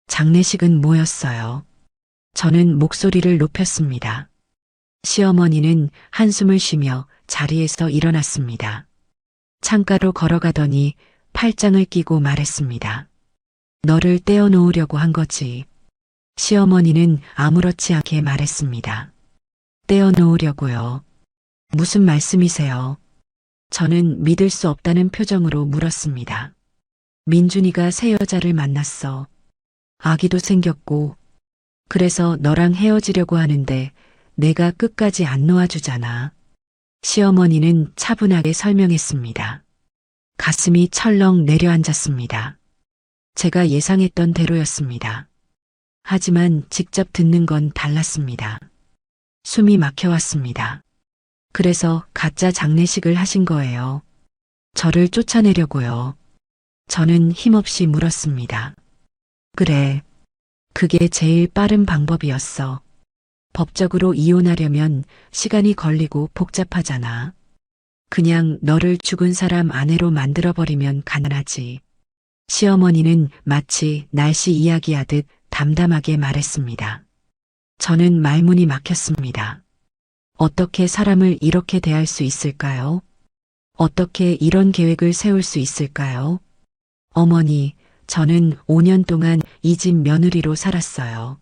장례식은 뭐였어요? 저는 목소리를 높였습니다. 시어머니는 한숨을 쉬며 자리에서 일어났습니다. 창가로 걸어가더니 팔짱을 끼고 말했습니다. 너를 떼어놓으려고 한 거지. 시어머니는 아무렇지 않게 말했습니다. 떼어놓으려고요. 무슨 말씀이세요? 저는 믿을 수 없다는 표정으로 물었습니다. 민준이가 새 여자를 만났어. 아기도 생겼고. 그래서 너랑 헤어지려고 하는데 내가 끝까지 안 놓아주잖아. 시어머니는 차분하게 설명했습니다. 가슴이 철렁 내려앉았습니다. 제가 예상했던 대로였습니다. 하지만 직접 듣는 건 달랐습니다. 숨이 막혀왔습니다. 그래서 가짜 장례식을 하신 거예요. 저를 쫓아내려고요. 저는 힘없이 물었습니다. 그래. 그게 제일 빠른 방법이었어. 법적으로 이혼하려면 시간이 걸리고 복잡하잖아. 그냥 너를 죽은 사람 아내로 만들어버리면 가능하지. 시어머니는 마치 날씨 이야기하듯 담담하게 말했습니다. 저는 말문이 막혔습니다. 어떻게 사람을 이렇게 대할 수 있을까요? 어떻게 이런 계획을 세울 수 있을까요? 어머니, 저는 5년 동안 이 집 며느리로 살았어요.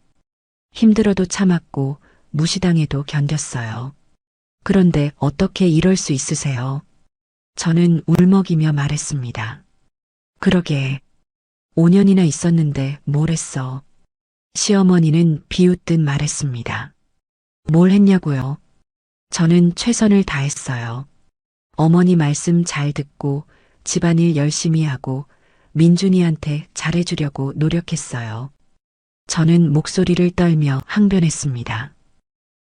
힘들어도 참았고 무시당해도 견뎠어요. 그런데 어떻게 이럴 수 있으세요? 저는 울먹이며 말했습니다. 그러게, 5년이나 있었는데 뭘 했어? 시어머니는 비웃듯 말했습니다. 뭘 했냐고요? 저는 최선을 다했어요. 어머니 말씀 잘 듣고 집안일 열심히 하고 민준이한테 잘해주려고 노력했어요. 저는 목소리를 떨며 항변했습니다.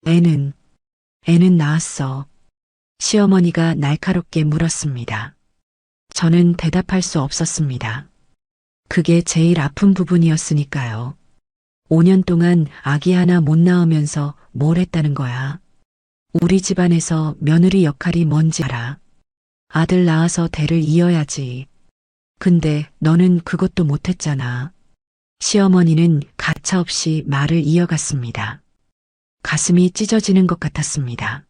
애는 낳았어. 시어머니가 날카롭게 물었습니다. 저는 대답할 수 없었습니다. 그게 제일 아픈 부분이었으니까요. 5년 동안 아기 하나 못 낳으면서 뭘 했다는 거야. 우리 집안에서 며느리 역할이 뭔지 알아. 아들 낳아서 대를 이어야지. 근데 너는 그것도 못했잖아. 시어머니는 가차없이 말을 이어갔습니다. 가슴이 찢어지는 것 같았습니다.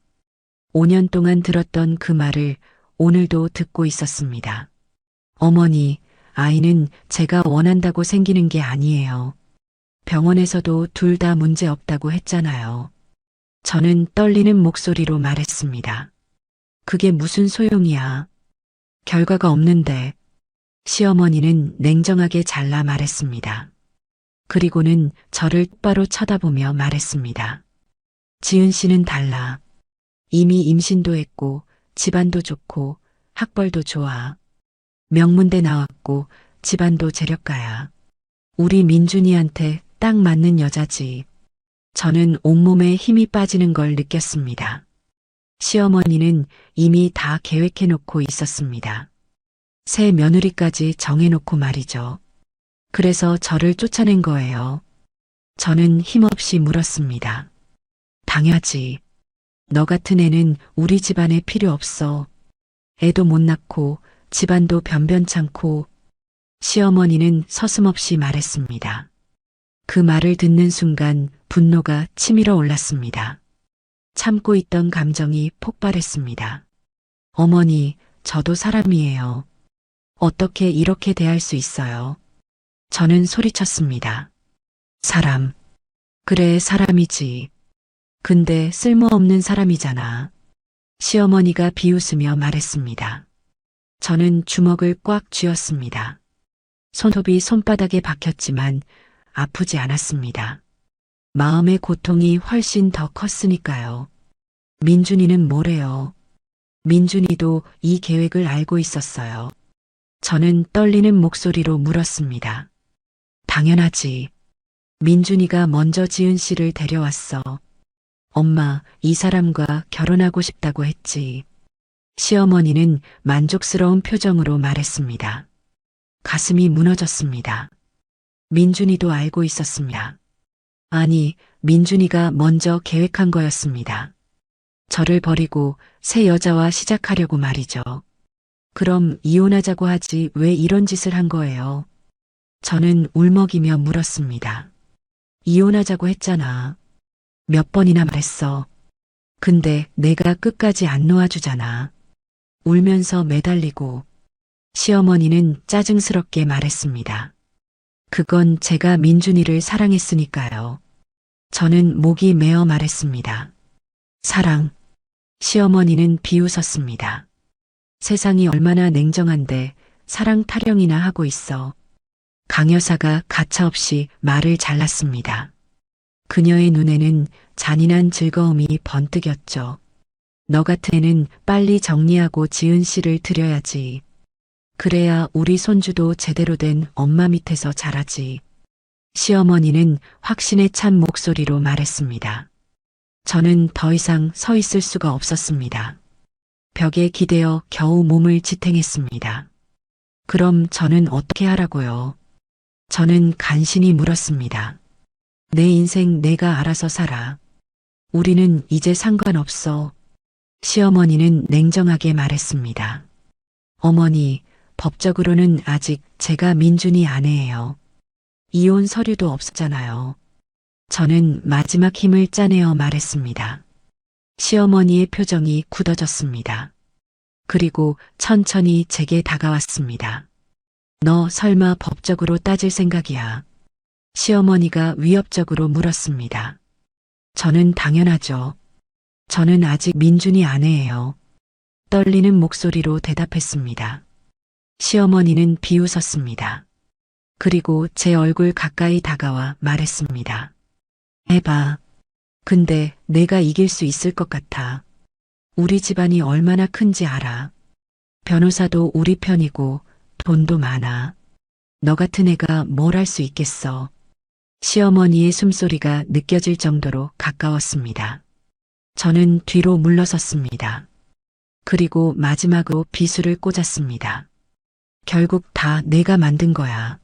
5년 동안 들었던 그 말을 오늘도 듣고 있었습니다. 어머니, 아이는 제가 원한다고 생기는 게 아니에요. 병원에서도 둘 다 문제 없다고 했잖아요. 저는 떨리는 목소리로 말했습니다. 그게 무슨 소용이야. 결과가 없는데 시어머니는 냉정하게 잘라 말했습니다. 그리고는 저를 똑바로 쳐다보며 말했습니다. 지은 씨는 달라. 이미 임신도 했고 집안도 좋고 학벌도 좋아. 명문대 나왔고 집안도 재력가야. 우리 민준이한테 딱 맞는 여자지. 저는 온몸에 힘이 빠지는 걸 느꼈습니다. 시어머니는 이미 다 계획해 놓고 있었습니다. 새 며느리까지 정해놓고 말이죠. 그래서 저를 쫓아낸 거예요. 저는 힘없이 물었습니다. 당연하지. 너 같은 애는 우리 집안에 필요 없어. 애도 못 낳고 집안도 변변찮고. 시어머니는 서슴없이 말했습니다. 그 말을 듣는 순간 분노가 치밀어 올랐습니다. 참고 있던 감정이 폭발했습니다. 어머니, 저도 사람이에요. 어떻게 이렇게 대할 수 있어요? 저는 소리쳤습니다. 사람. 그래, 사람이지. 근데 쓸모없는 사람이잖아. 시어머니가 비웃으며 말했습니다. 저는 주먹을 꽉 쥐었습니다. 손톱이 손바닥에 박혔지만 아프지 않았습니다. 마음의 고통이 훨씬 더 컸으니까요. 민준이는 뭐래요? 민준이도 이 계획을 알고 있었어요. 저는 떨리는 목소리로 물었습니다. 당연하지. 민준이가 먼저 지은 씨를 데려왔어. 엄마, 이 사람과 결혼하고 싶다고 했지. 시어머니는 만족스러운 표정으로 말했습니다. 가슴이 무너졌습니다. 민준이도 알고 있었습니다. 아니, 민준이가 먼저 계획한 거였습니다. 저를 버리고 새 여자와 시작하려고 말이죠. 그럼 이혼하자고 하지 왜 이런 짓을 한 거예요? 저는 울먹이며 물었습니다. 이혼하자고 했잖아. 몇 번이나 말했어. 근데 내가 끝까지 안 놓아주잖아. 울면서 매달리고. 시어머니는 짜증스럽게 말했습니다. 그건 제가 민준이를 사랑했으니까요. 저는 목이 메어 말했습니다. 사랑. 시어머니는 비웃었습니다. 세상이 얼마나 냉정한데 사랑 타령이나 하고 있어. 강 여사가 가차없이 말을 잘랐습니다. 그녀의 눈에는 잔인한 즐거움이 번뜩였죠. 너 같은 애는 빨리 정리하고 지은 씨를 들여야지. 그래야 우리 손주도 제대로 된 엄마 밑에서 자라지. 시어머니는 확신에 찬 목소리로 말했습니다. 저는 더 이상 서 있을 수가 없었습니다. 벽에 기대어 겨우 몸을 지탱했습니다. 그럼 저는 어떻게 하라고요? 저는 간신히 물었습니다. 내 인생 내가 알아서 살아. 우리는 이제 상관없어. 시어머니는 냉정하게 말했습니다. 어머니, 법적으로는 아직 제가 민준이 아내예요. 이혼 서류도 없었잖아요. 저는 마지막 힘을 짜내어 말했습니다. 시어머니의 표정이 굳어졌습니다. 그리고 천천히 제게 다가왔습니다. 너 설마 법적으로 따질 생각이야? 시어머니가 위협적으로 물었습니다. 저는 당연하죠. 저는 아직 민준이 아내예요. 떨리는 목소리로 대답했습니다. 시어머니는 비웃었습니다. 그리고 제 얼굴 가까이 다가와 말했습니다. 해봐. 근데 내가 이길 수 있을 것 같아. 우리 집안이 얼마나 큰지 알아. 변호사도 우리 편이고 돈도 많아. 너 같은 애가 뭘 할 수 있겠어. 시어머니의 숨소리가 느껴질 정도로 가까웠습니다. 저는 뒤로 물러섰습니다. 그리고 마지막으로 비수를 꽂았습니다. 결국 다 내가 만든 거야.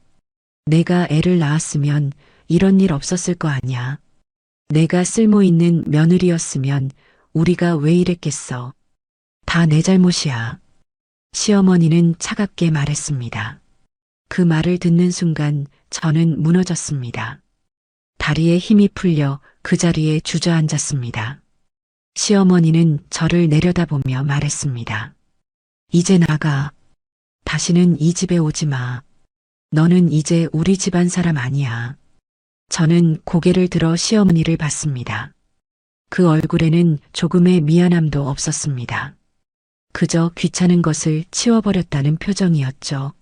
내가 애를 낳았으면 이런 일 없었을 거 아니야. 내가 쓸모 있는 며느리였으면 우리가 왜 이랬겠어. 다 내 잘못이야. 시어머니는 차갑게 말했습니다. 그 말을 듣는 순간 저는 무너졌습니다. 다리에 힘이 풀려 그 자리에 주저앉았습니다. 시어머니는 저를 내려다보며 말했습니다. 이제 나가. 다시는 이 집에 오지 마. 너는 이제 우리 집안 사람 아니야. 저는 고개를 들어 시어머니를 봤습니다. 그 얼굴에는 조금의 미안함도 없었습니다. 그저 귀찮은 것을 치워버렸다는 표정이었죠.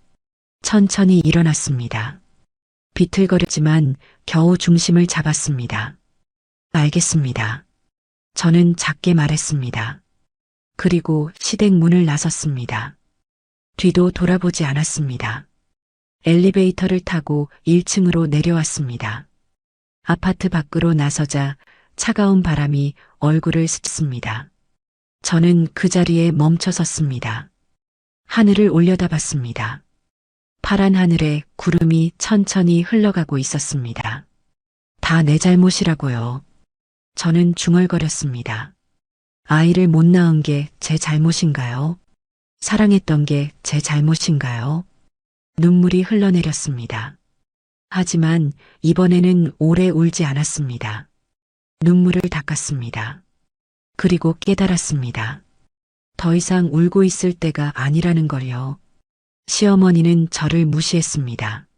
천천히 일어났습니다. 비틀거렸지만 겨우 중심을 잡았습니다. 알겠습니다. 저는 작게 말했습니다. 그리고 시댁 문을 나섰습니다. 뒤도 돌아보지 않았습니다. 엘리베이터를 타고 1층으로 내려왔습니다. 아파트 밖으로 나서자 차가운 바람이 얼굴을 스쳤습니다. 저는 그 자리에 멈춰 섰습니다. 하늘을 올려다봤습니다. 파란 하늘에 구름이 천천히 흘러가고 있었습니다. 다 내 잘못이라고요. 저는 중얼거렸습니다. 아이를 못 낳은 게 제 잘못인가요? 사랑했던 게 제 잘못인가요? 눈물이 흘러내렸습니다. 하지만 이번에는 오래 울지 않았습니다. 눈물을 닦았습니다. 그리고 깨달았습니다. 더 이상 울고 있을 때가 아니라는 걸요. 시어머니는 저를 무시했습니다.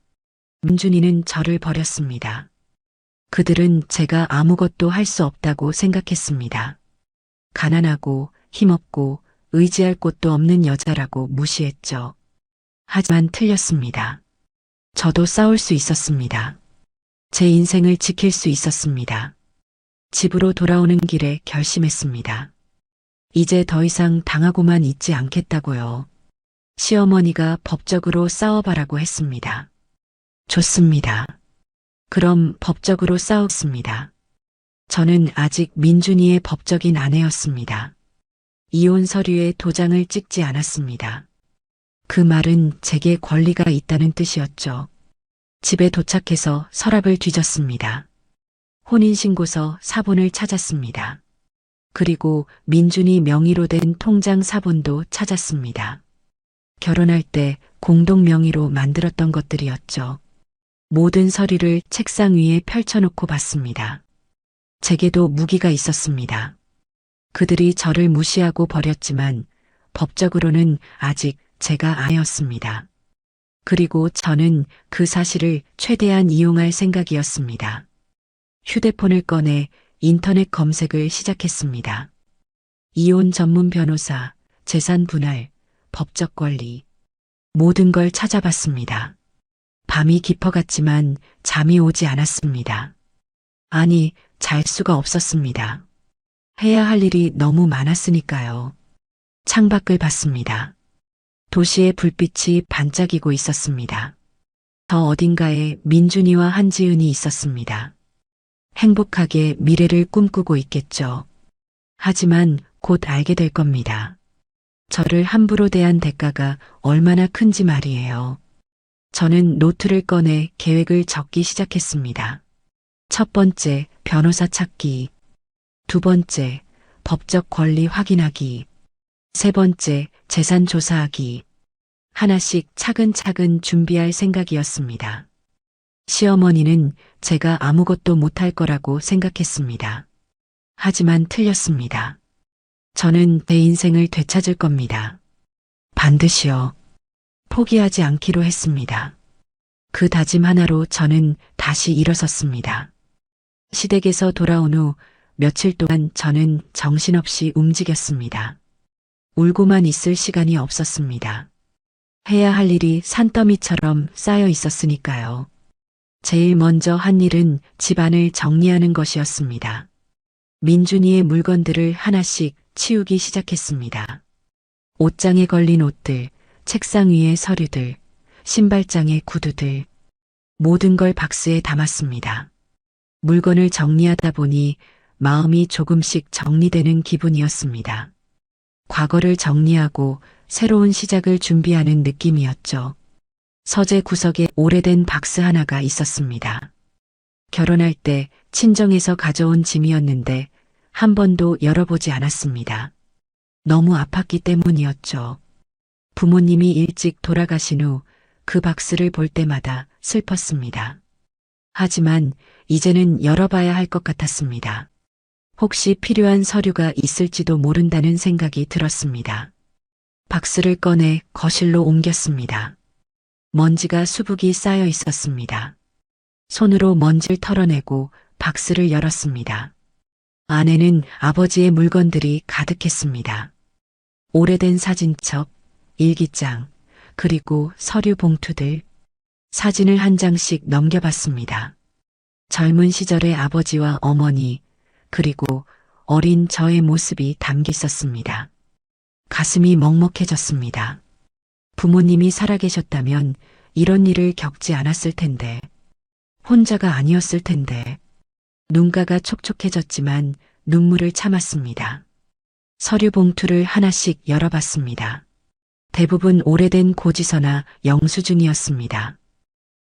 민준이는 저를 버렸습니다. 그들은 제가 아무것도 할 수 없다고 생각했습니다. 가난하고 힘없고 의지할 곳도 없는 여자라고 무시했죠. 하지만 틀렸습니다. 저도 싸울 수 있었습니다. 제 인생을 지킬 수 있었습니다. 집으로 돌아오는 길에 결심했습니다. 이제 더 이상 당하고만 있지 않겠다고요. 시어머니가 법적으로 싸워봐라고 했습니다. 좋습니다. 그럼 법적으로 싸웠습니다. 저는 아직 민준이의 법적인 아내였습니다. 이혼 서류에 도장을 찍지 않았습니다. 그 말은 제게 권리가 있다는 뜻이었죠. 집에 도착해서 서랍을 뒤졌습니다. 혼인신고서 사본을 찾았습니다. 그리고 민준이 명의로 된 통장 사본도 찾았습니다. 결혼할 때 공동 명의로 만들었던 것들이었죠. 모든 서류를 책상 위에 펼쳐놓고 봤습니다. 제게도 무기가 있었습니다. 그들이 저를 무시하고 버렸지만 법적으로는 아직 제가 아내였습니다. 그리고 저는 그 사실을 최대한 이용할 생각이었습니다. 휴대폰을 꺼내 인터넷 검색을 시작했습니다. 이혼 전문 변호사, 재산 분할, 법적 권리, 모든 걸 찾아봤습니다. 밤이 깊어갔지만 잠이 오지 않았습니다. 아니, 잘 수가 없었습니다. 해야 할 일이 너무 많았으니까요. 창밖을 봤습니다. 도시의 불빛이 반짝이고 있었습니다. 저 어딘가에 민준이와 한지은이 있었습니다. 행복하게 미래를 꿈꾸고 있겠죠. 하지만 곧 알게 될 겁니다. 저를 함부로 대한 대가가 얼마나 큰지 말이에요. 저는 노트를 꺼내 계획을 적기 시작했습니다. 첫 번째, 변호사 찾기. 두 번째, 법적 권리 확인하기. 세 번째, 재산 조사하기. 하나씩 차근차근 준비할 생각이었습니다. 시어머니는 제가 아무것도 못할 거라고 생각했습니다. 하지만 틀렸습니다. 저는 내 인생을 되찾을 겁니다. 반드시요. 포기하지 않기로 했습니다. 그 다짐 하나로 저는 다시 일어섰습니다. 시댁에서 돌아온 후 며칠 동안 저는 정신없이 움직였습니다. 울고만 있을 시간이 없었습니다. 해야 할 일이 산더미처럼 쌓여 있었으니까요. 제일 먼저 한 일은 집안을 정리하는 것이었습니다. 민준이의 물건들을 하나씩 치우기 시작했습니다. 옷장에 걸린 옷들, 책상 위의 서류들, 신발장의 구두들, 모든 걸 박스에 담았습니다. 물건을 정리하다 보니 마음이 조금씩 정리되는 기분이었습니다. 과거를 정리하고 새로운 시작을 준비하는 느낌이었죠. 서재 구석에 오래된 박스 하나가 있었습니다. 결혼할 때 친정에서 가져온 짐이었는데 한 번도 열어보지 않았습니다. 너무 아팠기 때문이었죠. 부모님이 일찍 돌아가신 후 그 박스를 볼 때마다 슬펐습니다. 하지만 이제는 열어봐야 할 것 같았습니다. 혹시 필요한 서류가 있을지도 모른다는 생각이 들었습니다. 박스를 꺼내 거실로 옮겼습니다. 먼지가 수북이 쌓여 있었습니다. 손으로 먼지를 털어내고 박스를 열었습니다. 안에는 아버지의 물건들이 가득했습니다. 오래된 사진첩, 일기장, 그리고 서류 봉투들, 사진을 한 장씩 넘겨봤습니다. 젊은 시절의 아버지와 어머니, 그리고 어린 저의 모습이 담겨 있었습니다. 가슴이 먹먹해졌습니다. 부모님이 살아계셨다면 이런 일을 겪지 않았을 텐데, 혼자가 아니었을 텐데, 눈가가 촉촉해졌지만 눈물을 참았습니다. 서류 봉투를 하나씩 열어봤습니다. 대부분 오래된 고지서나 영수증이었습니다.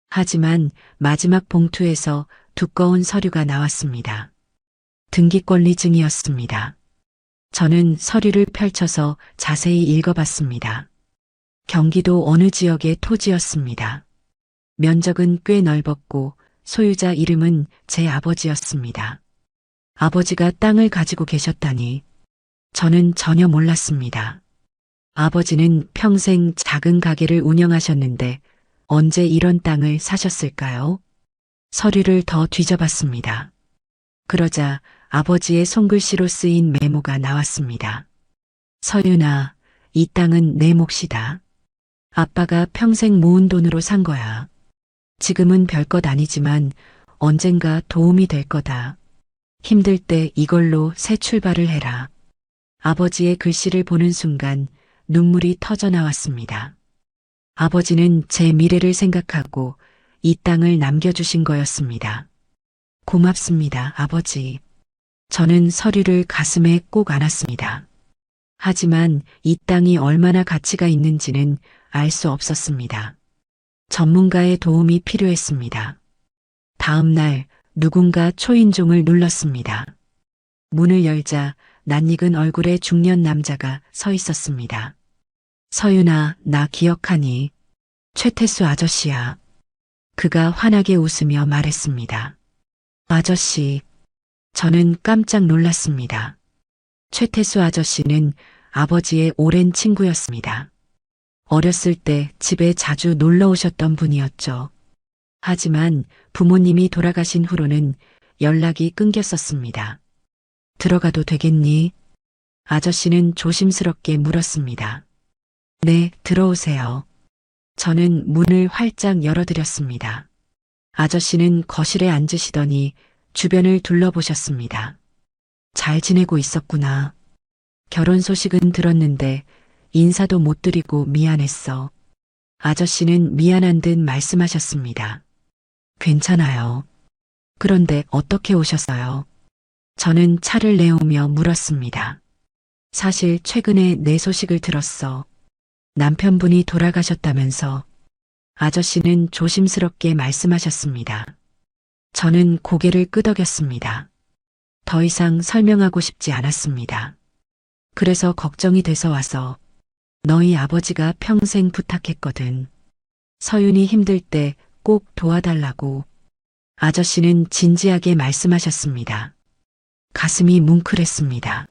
하지만 마지막 봉투에서 두꺼운 서류가 나왔습니다. 등기권리증이었습니다. 저는 서류를 펼쳐서 자세히 읽어봤습니다. 경기도 어느 지역의 토지였습니다. 면적은 꽤 넓었고 소유자 이름은 제 아버지였습니다. 아버지가 땅을 가지고 계셨다니 저는 전혀 몰랐습니다. 아버지는 평생 작은 가게를 운영하셨는데 언제 이런 땅을 사셨을까요? 서류를 더 뒤져봤습니다. 그러자 아버지의 손글씨로 쓰인 메모가 나왔습니다. 서윤아, 이 땅은 내 몫이다. 아빠가 평생 모은 돈으로 산 거야. 지금은 별것 아니지만 언젠가 도움이 될 거다. 힘들 때 이걸로 새 출발을 해라. 아버지의 글씨를 보는 순간 눈물이 터져 나왔습니다. 아버지는 제 미래를 생각하고 이 땅을 남겨주신 거였습니다. 고맙습니다, 아버지. 저는 서류를 가슴에 꼭 안았습니다. 하지만 이 땅이 얼마나 가치가 있는지는 알 수 없었습니다. 전문가의 도움이 필요했습니다. 다음 날 누군가 초인종을 눌렀습니다. 문을 열자 낯익은 얼굴의 중년 남자가 서 있었습니다. 서윤아, 나 기억하니? 최태수 아저씨야. 그가 환하게 웃으며 말했습니다. 아저씨. 저는 깜짝 놀랐습니다. 최태수 아저씨는 아버지의 오랜 친구였습니다. 어렸을 때 집에 자주 놀러 오셨던 분이었죠. 하지만 부모님이 돌아가신 후로는 연락이 끊겼었습니다. 들어가도 되겠니? 아저씨는 조심스럽게 물었습니다. 네, 들어오세요. 저는 문을 활짝 열어드렸습니다. 아저씨는 거실에 앉으시더니 주변을 둘러보셨습니다. 잘 지내고 있었구나. 결혼 소식은 들었는데 인사도 못 드리고 미안했어. 아저씨는 미안한 듯 말씀하셨습니다. 괜찮아요. 그런데 어떻게 오셨어요? 저는 차를 내오며 물었습니다. 사실 최근에 내 소식을 들었어. 남편분이 돌아가셨다면서. 아저씨는 조심스럽게 말씀하셨습니다. 저는 고개를 끄덕였습니다. 더 이상 설명하고 싶지 않았습니다. 그래서 걱정이 돼서 와서 너희 아버지가 평생 부탁했거든. 서윤이 힘들 때 꼭 도와달라고. 아저씨는 진지하게 말씀하셨습니다. 가슴이 뭉클했습니다.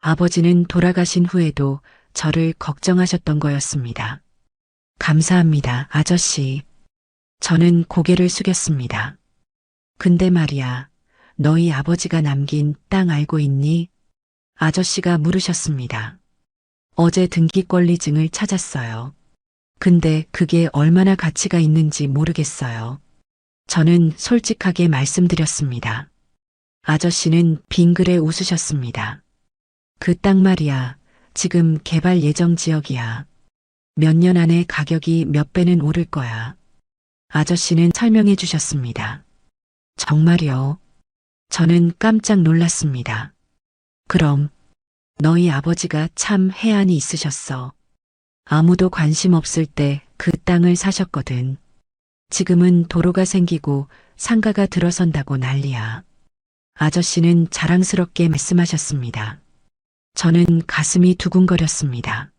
아버지는 돌아가신 후에도 저를 걱정하셨던 거였습니다. 감사합니다, 아저씨. 저는 고개를 숙였습니다. 근데 말이야, 너희 아버지가 남긴 땅 알고 있니? 아저씨가 물으셨습니다. 어제 등기권리증을 찾았어요. 근데 그게 얼마나 가치가 있는지 모르겠어요. 저는 솔직하게 말씀드렸습니다. 아저씨는 빙그레 웃으셨습니다. 그 땅 말이야, 지금 개발 예정 지역이야. 몇 년 안에 가격이 몇 배는 오를 거야. 아저씨는 설명해 주셨습니다. 정말요? 저는 깜짝 놀랐습니다. 그럼 너희 아버지가 참 해안이 있으셨어. 아무도 관심 없을 때 그 땅을 사셨거든. 지금은 도로가 생기고 상가가 들어선다고 난리야. 아저씨는 자랑스럽게 말씀하셨습니다. 저는 가슴이 두근거렸습니다.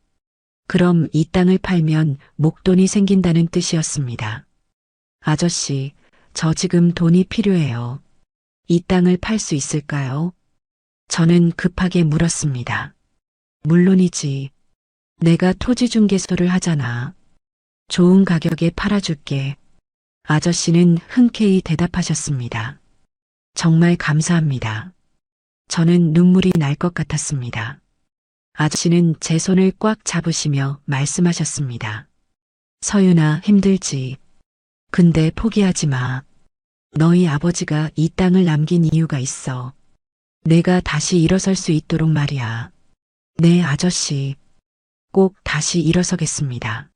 그럼 이 땅을 팔면 목돈이 생긴다는 뜻이었습니다. 아저씨, 저 지금 돈이 필요해요. 이 땅을 팔 수 있을까요? 저는 급하게 물었습니다. 물론이지. 내가 토지중개소를 하잖아. 좋은 가격에 팔아줄게. 아저씨는 흔쾌히 대답하셨습니다. 정말 감사합니다. 저는 눈물이 날 것 같았습니다. 아저씨는 제 손을 꽉 잡으시며 말씀하셨습니다. 서윤아, 힘들지. 근데 포기하지 마. 너희 아버지가 이 땅을 남긴 이유가 있어. 내가 다시 일어설 수 있도록 말이야. 네, 아저씨. 꼭 다시 일어서겠습니다.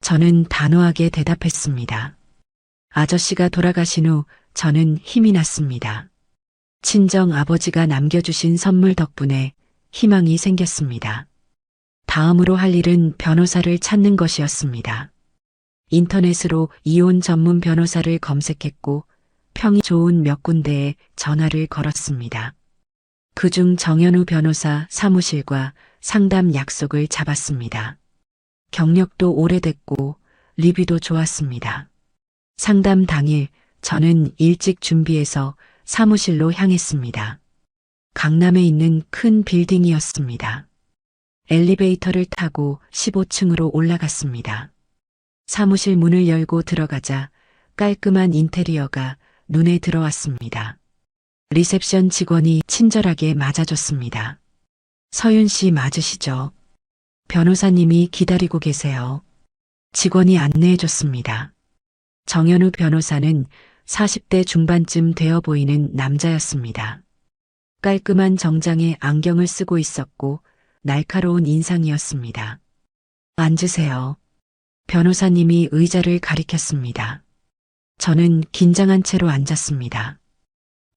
저는 단호하게 대답했습니다. 아저씨가 돌아가신 후 저는 힘이 났습니다. 친정 아버지가 남겨주신 선물 덕분에 희망이 생겼습니다. 다음으로 할 일은 변호사를 찾는 것이었습니다. 인터넷으로 이혼 전문 변호사를 검색했고 평이 좋은 몇 군데에 전화를 걸었습니다. 그중 정현우 변호사 사무실과 상담 약속을 잡았습니다. 경력도 오래됐고 리뷰도 좋았습니다. 상담 당일 저는 일찍 준비해서 사무실로 향했습니다. 강남에 있는 큰 빌딩이었습니다. 엘리베이터를 타고 15층으로 올라갔습니다. 사무실 문을 열고 들어가자 깔끔한 인테리어가 눈에 들어왔습니다. 리셉션 직원이 친절하게 맞아줬습니다. 서윤 씨 맞으시죠? 변호사님이 기다리고 계세요. 직원이 안내해줬습니다. 정현우 변호사는 40대 중반쯤 되어 보이는 남자였습니다. 깔끔한 정장에 안경을 쓰고 있었고 날카로운 인상이었습니다. 앉으세요. 변호사님이 의자를 가리켰습니다. 저는 긴장한 채로 앉았습니다.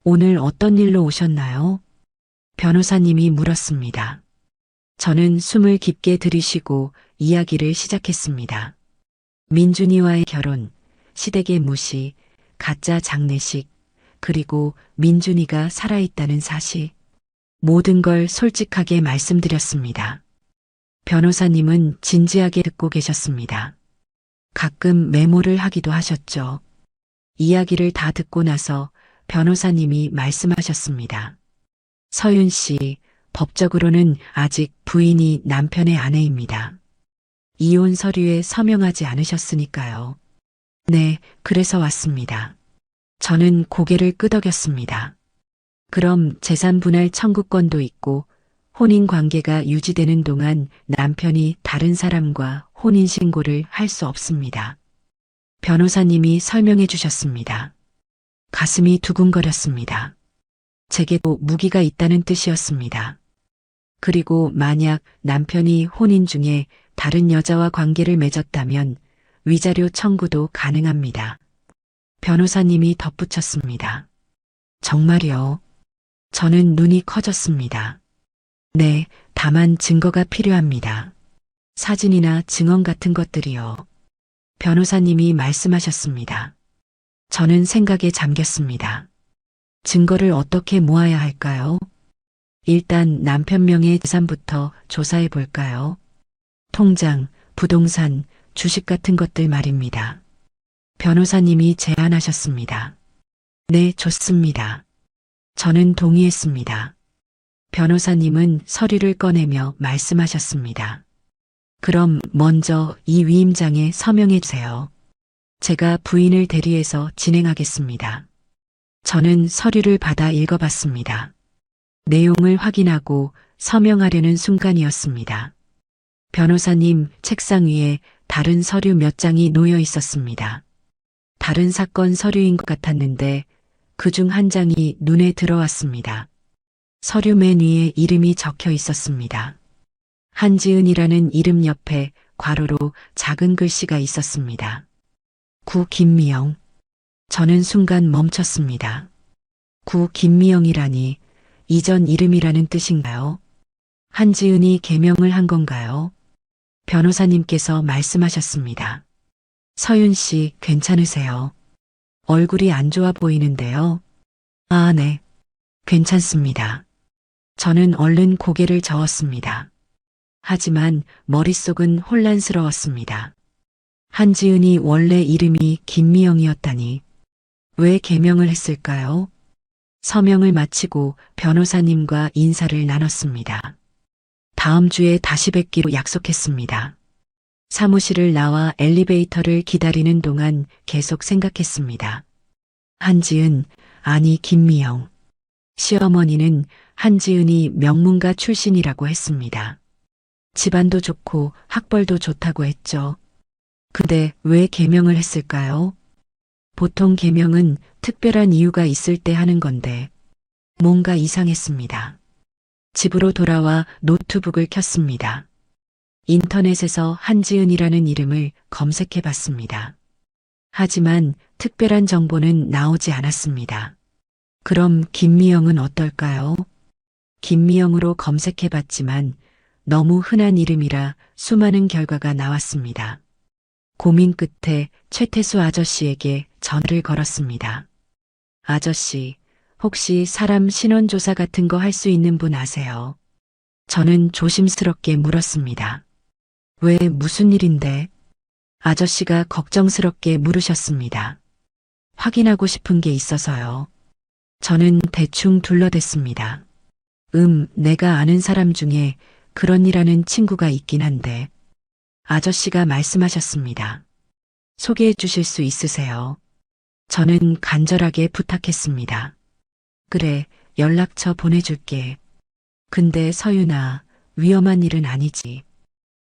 오늘 어떤 일로 오셨나요? 변호사님이 물었습니다. 저는 숨을 깊게 들이쉬고 이야기를 시작했습니다. 민준이와의 결혼, 시댁의 무시, 가짜 장례식, 그리고 민준이가 살아있다는 사실. 모든 걸 솔직하게 말씀드렸습니다. 변호사님은 진지하게 듣고 계셨습니다. 가끔 메모를 하기도 하셨죠. 이야기를 다 듣고 나서 변호사님이 말씀하셨습니다. 서윤 씨, 법적으로는 아직 부인이 남편의 아내입니다. 이혼 서류에 서명하지 않으셨으니까요. 네, 그래서 왔습니다. 저는 고개를 끄덕였습니다. 그럼 재산 분할 청구권도 있고 혼인 관계가 유지되는 동안 남편이 다른 사람과 혼인 신고를 할 수 없습니다. 변호사님이 설명해 주셨습니다. 가슴이 두근거렸습니다. 제게도 무기가 있다는 뜻이었습니다. 그리고 만약 남편이 혼인 중에 다른 여자와 관계를 맺었다면 위자료 청구도 가능합니다. 변호사님이 덧붙였습니다. 정말요? 저는 눈이 커졌습니다. 네, 다만 증거가 필요합니다. 사진이나 증언 같은 것들이요. 변호사님이 말씀하셨습니다. 저는 생각에 잠겼습니다. 증거를 어떻게 모아야 할까요? 일단 남편 명의 재산부터 조사해 볼까요? 통장, 부동산, 주식 같은 것들 말입니다. 변호사님이 제안하셨습니다. 네, 좋습니다. 저는 동의했습니다. 변호사님은 서류를 꺼내며 말씀하셨습니다. 그럼 먼저 이 위임장에 서명해 주세요. 제가 부인을 대리해서 진행하겠습니다. 저는 서류를 받아 읽어봤습니다. 내용을 확인하고 서명하려는 순간이었습니다. 변호사님 책상 위에 다른 서류 몇 장이 놓여 있었습니다. 다른 사건 서류인 것 같았는데 그중 한 장이 눈에 들어왔습니다. 서류 맨 위에 이름이 적혀 있었습니다. 한지은이라는 이름 옆에 괄호로 작은 글씨가 있었습니다. 구 김미영. 저는 순간 멈췄습니다. 구 김미영이라니 이전 이름이라는 뜻인가요? 한지은이 개명을 한 건가요? 변호사님께서 말씀하셨습니다. 서윤 씨 괜찮으세요? 얼굴이 안 좋아 보이는데요. 아, 네. 괜찮습니다. 저는 얼른 고개를 저었습니다. 하지만 머릿속은 혼란스러웠습니다. 한지은이 원래 이름이 김미영이었다니 왜 개명을 했을까요? 서명을 마치고 변호사님과 인사를 나눴습니다. 다음 주에 다시 뵙기로 약속했습니다. 사무실을 나와 엘리베이터를 기다리는 동안 계속 생각했습니다. 한지은, 아니 김미영. 시어머니는 한지은이 명문가 출신이라고 했습니다. 집안도 좋고 학벌도 좋다고 했죠. 근데 왜 개명을 했을까요? 보통 개명은 특별한 이유가 있을 때 하는 건데 뭔가 이상했습니다. 집으로 돌아와 노트북을 켰습니다. 인터넷에서 한지은이라는 이름을 검색해 봤습니다. 하지만 특별한 정보는 나오지 않았습니다. 그럼 김미영은 어떨까요? 김미영으로 검색해 봤지만 너무 흔한 이름이라 수많은 결과가 나왔습니다. 고민 끝에 최태수 아저씨에게 전화를 걸었습니다. 아저씨, 혹시 사람 신원조사 같은 거 할 수 있는 분 아세요? 저는 조심스럽게 물었습니다. 왜 무슨 일인데? 아저씨가 걱정스럽게 물으셨습니다. 확인하고 싶은 게 있어서요. 저는 대충 둘러댔습니다. 내가 아는 사람 중에 그런 일 하는 친구가 있긴 한데. 아저씨가 말씀하셨습니다. 소개해 주실 수 있으세요? 저는 간절하게 부탁했습니다. 그래, 연락처 보내줄게. 근데 서윤아, 위험한 일은 아니지.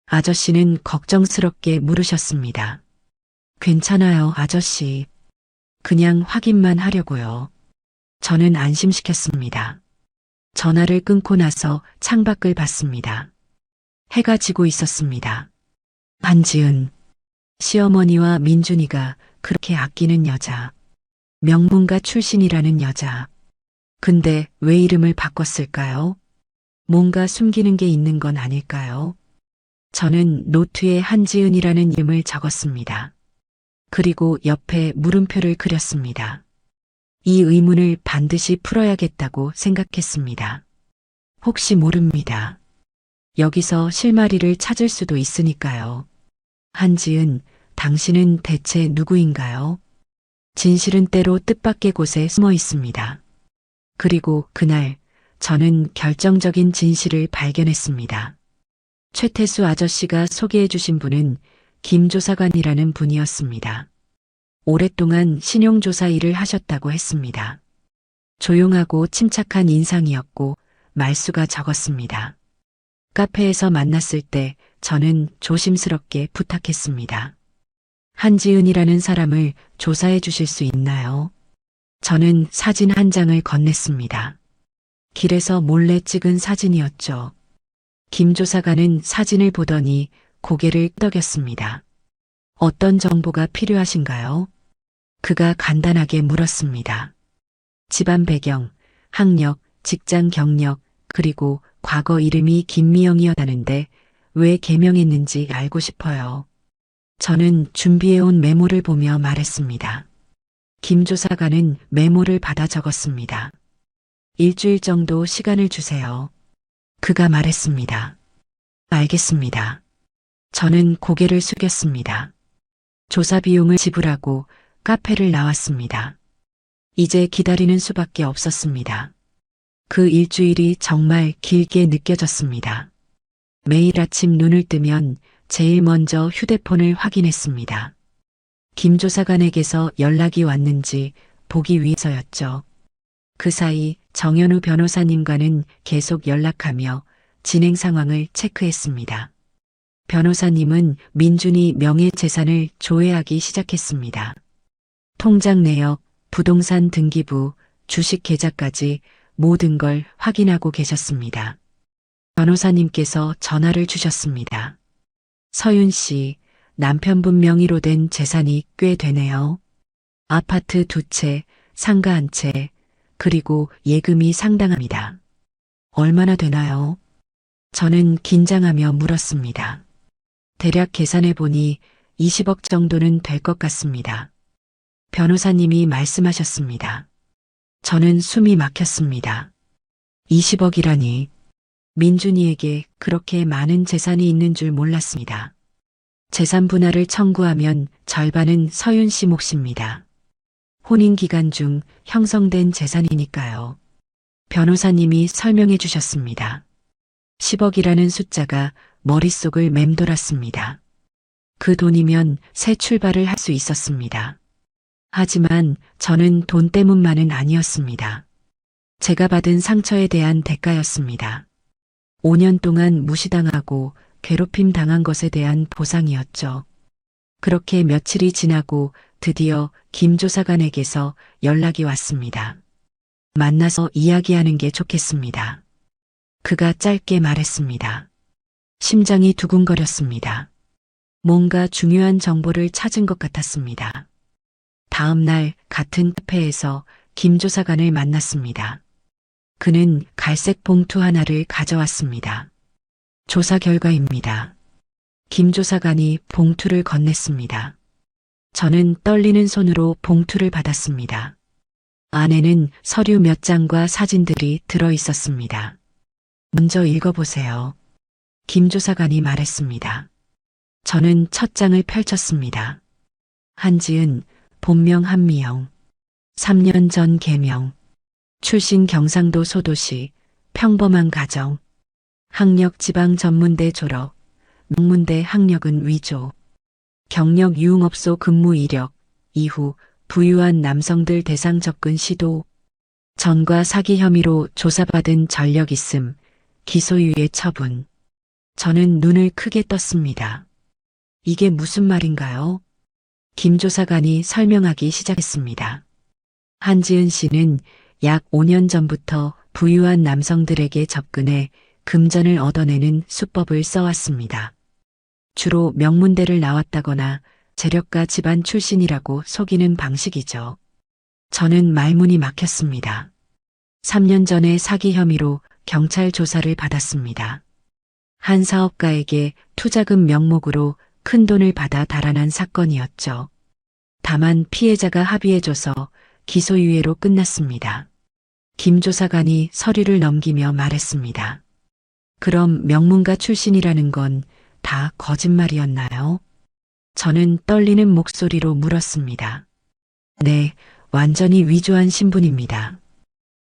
아저씨는 걱정스럽게 물으셨습니다. 괜찮아요, 아저씨. 그냥 확인만 하려고요. 저는 안심시켰습니다. 전화를 끊고 나서 창밖을 봤습니다. 해가 지고 있었습니다. 한지은, 시어머니와 민준이가 그렇게 아끼는 여자, 명문가 출신이라는 여자. 근데 왜 이름을 바꿨을까요? 뭔가 숨기는 게 있는 건 아닐까요? 저는 노트에 한지은이라는 이름을 적었습니다. 그리고 옆에 물음표를 그렸습니다. 이 의문을 반드시 풀어야겠다고 생각했습니다. 혹시 모릅니다. 여기서 실마리를 찾을 수도 있으니까요. 한지은, 당신은 대체 누구인가요? 진실은 때로 뜻밖의 곳에 숨어 있습니다. 그리고 그날 저는 결정적인 진실을 발견했습니다. 최태수 아저씨가 소개해 주신 분은 김 조사관이라는 분이었습니다. 오랫동안 신용조사 일을 하셨다고 했습니다. 조용하고 침착한 인상이었고 말수가 적었습니다. 카페에서 만났을 때 저는 조심스럽게 부탁했습니다. 한지은이라는 사람을 조사해 주실 수 있나요? 저는 사진 한 장을 건넸습니다. 길에서 몰래 찍은 사진이었죠. 김 조사관은 사진을 보더니 고개를 끄덕였습니다. 어떤 정보가 필요하신가요? 그가 간단하게 물었습니다. 집안 배경, 학력, 직장 경력, 그리고 과거 이름이 김미영이었다는데 왜 개명했는지 알고 싶어요. 저는 준비해온 메모를 보며 말했습니다. 김 조사관은 메모를 받아 적었습니다. 일주일 정도 시간을 주세요. 그가 말했습니다. 알겠습니다. 저는 고개를 숙였습니다. 조사 비용을 지불하고 카페를 나왔습니다. 이제 기다리는 수밖에 없었습니다. 그 일주일이 정말 길게 느껴졌습니다. 매일 아침 눈을 뜨면 제일 먼저 휴대폰을 확인했습니다. 김 조사관에게서 연락이 왔는지 보기 위해서였죠. 그 사이 정현우 변호사님과는 계속 연락하며 진행 상황을 체크했습니다. 변호사님은 민준이 명예재산을 조회하기 시작했습니다. 통장 내역, 부동산 등기부, 주식 계좌까지 모든 걸 확인하고 계셨습니다. 변호사님께서 전화를 주셨습니다. 서윤 씨, 남편분 명의로 된 재산이 꽤 되네요. 아파트 2채, 상가 1채, 그리고 예금이 상당합니다. 얼마나 되나요? 저는 긴장하며 물었습니다. 대략 계산해 보니 20억 정도는 될 것 같습니다. 변호사님이 말씀하셨습니다. 저는 숨이 막혔습니다. 20억이라니. 민준이에게 그렇게 많은 재산이 있는 줄 몰랐습니다. 재산 분할을 청구하면 절반은 서윤 씨 몫입니다. 혼인 기간 중 형성된 재산이니까요. 변호사님이 설명해 주셨습니다. 10억이라는 숫자가 머릿속을 맴돌았습니다. 그 돈이면 새 출발을 할 수 있었습니다. 하지만 저는 돈 때문만은 아니었습니다. 제가 받은 상처에 대한 대가였습니다. 5년 동안 무시당하고 괴롭힘 당한 것에 대한 보상이었죠. 그렇게 며칠이 지나고 드디어 김 조사관에게서 연락이 왔습니다. 만나서 이야기하는 게 좋겠습니다. 그가 짧게 말했습니다. 심장이 두근거렸습니다. 뭔가 중요한 정보를 찾은 것 같았습니다. 다음 날 같은 카페에서 김 조사관을 만났습니다. 그는 갈색 봉투 하나를 가져왔습니다. 조사 결과입니다. 김 조사관이 봉투를 건넸습니다. 저는 떨리는 손으로 봉투를 받았습니다. 안에는 서류 몇 장과 사진들이 들어 있었습니다. 먼저 읽어보세요. 김 조사관이 말했습니다. 저는 첫 장을 펼쳤습니다. 한지은, 본명 한미영, 3년 전 개명, 출신 경상도 소도시, 평범한 가정, 학력 지방전문대 졸업, 명문대 학력은 위조, 경력 유흥업소 근무 이력, 이후 부유한 남성들 대상 접근 시도, 전과 사기 혐의로 조사받은 전력 있음, 기소유예 처분. 저는 눈을 크게 떴습니다. 이게 무슨 말인가요? 김 조사관이 설명하기 시작했습니다. 한지은 씨는 약 5년 전부터 부유한 남성들에게 접근해 금전을 얻어내는 수법을 써왔습니다. 주로 명문대를 나왔다거나 재력가 집안 출신이라고 속이는 방식이죠. 저는 말문이 막혔습니다. 3년 전에 사기 혐의로 경찰 조사를 받았습니다. 한 사업가에게 투자금 명목으로 큰 돈을 받아 달아난 사건이었죠. 다만 피해자가 합의해줘서 기소유예로 끝났습니다. 김 조사관이 서류를 넘기며 말했습니다. 그럼 명문가 출신이라는 건 다 거짓말이었나요? 저는 떨리는 목소리로 물었습니다. 네, 완전히 위조한 신분입니다.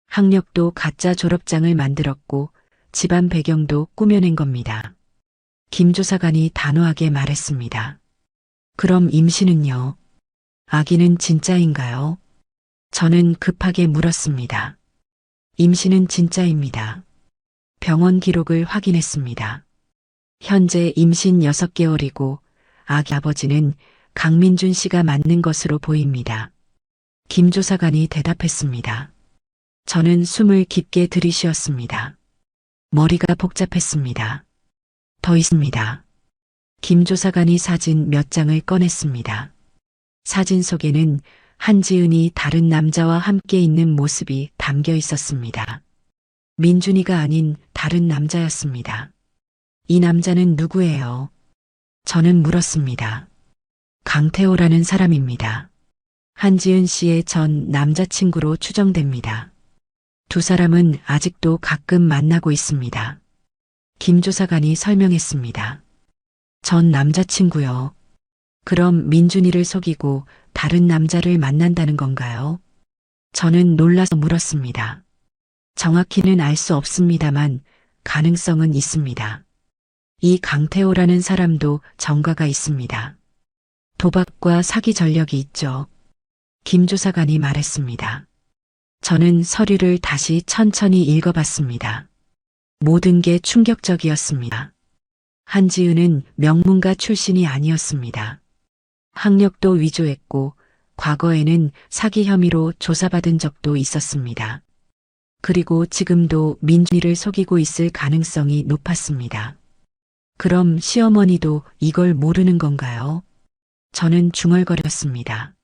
학력도 가짜 졸업장을 만들었고 집안 배경도 꾸며낸 겁니다. 김 조사관이 단호하게 말했습니다. 그럼 임신은요? 아기는 진짜인가요? 저는 급하게 물었습니다. 임신은 진짜입니다. 병원 기록을 확인했습니다. 현재 임신 6개월이고 아기 아버지는 강민준 씨가 맞는 것으로 보입니다. 김 조사관이 대답했습니다. 저는 숨을 깊게 들이쉬었습니다. 머리가 복잡했습니다. 더 있습니다. 김 조사관이 사진 몇 장을 꺼냈습니다. 사진 속에는 한지은이 다른 남자와 함께 있는 모습이 담겨 있었습니다. 민준이가 아닌 다른 남자였습니다. 이 남자는 누구예요? 저는 물었습니다. 강태호라는 사람입니다. 한지은 씨의 전 남자친구로 추정됩니다. 두 사람은 아직도 가끔 만나고 있습니다. 김 조사관이 설명했습니다. 전 남자친구요. 그럼 민준이를 속이고 다른 남자를 만난다는 건가요? 저는 놀라서 물었습니다. 정확히는 알 수 없습니다만 가능성은 있습니다. 이 강태호라는 사람도 전과가 있습니다. 도박과 사기 전력이 있죠. 김 조사관이 말했습니다. 저는 서류를 다시 천천히 읽어봤습니다. 모든 게 충격적이었습니다. 한지은은 명문가 출신이 아니었습니다. 학력도 위조했고 과거에는 사기 혐의로 조사받은 적도 있었습니다. 그리고 지금도 민준이를 속이고 있을 가능성이 높았습니다. 그럼 시어머니도 이걸 모르는 건가요? 저는 중얼거렸습니다.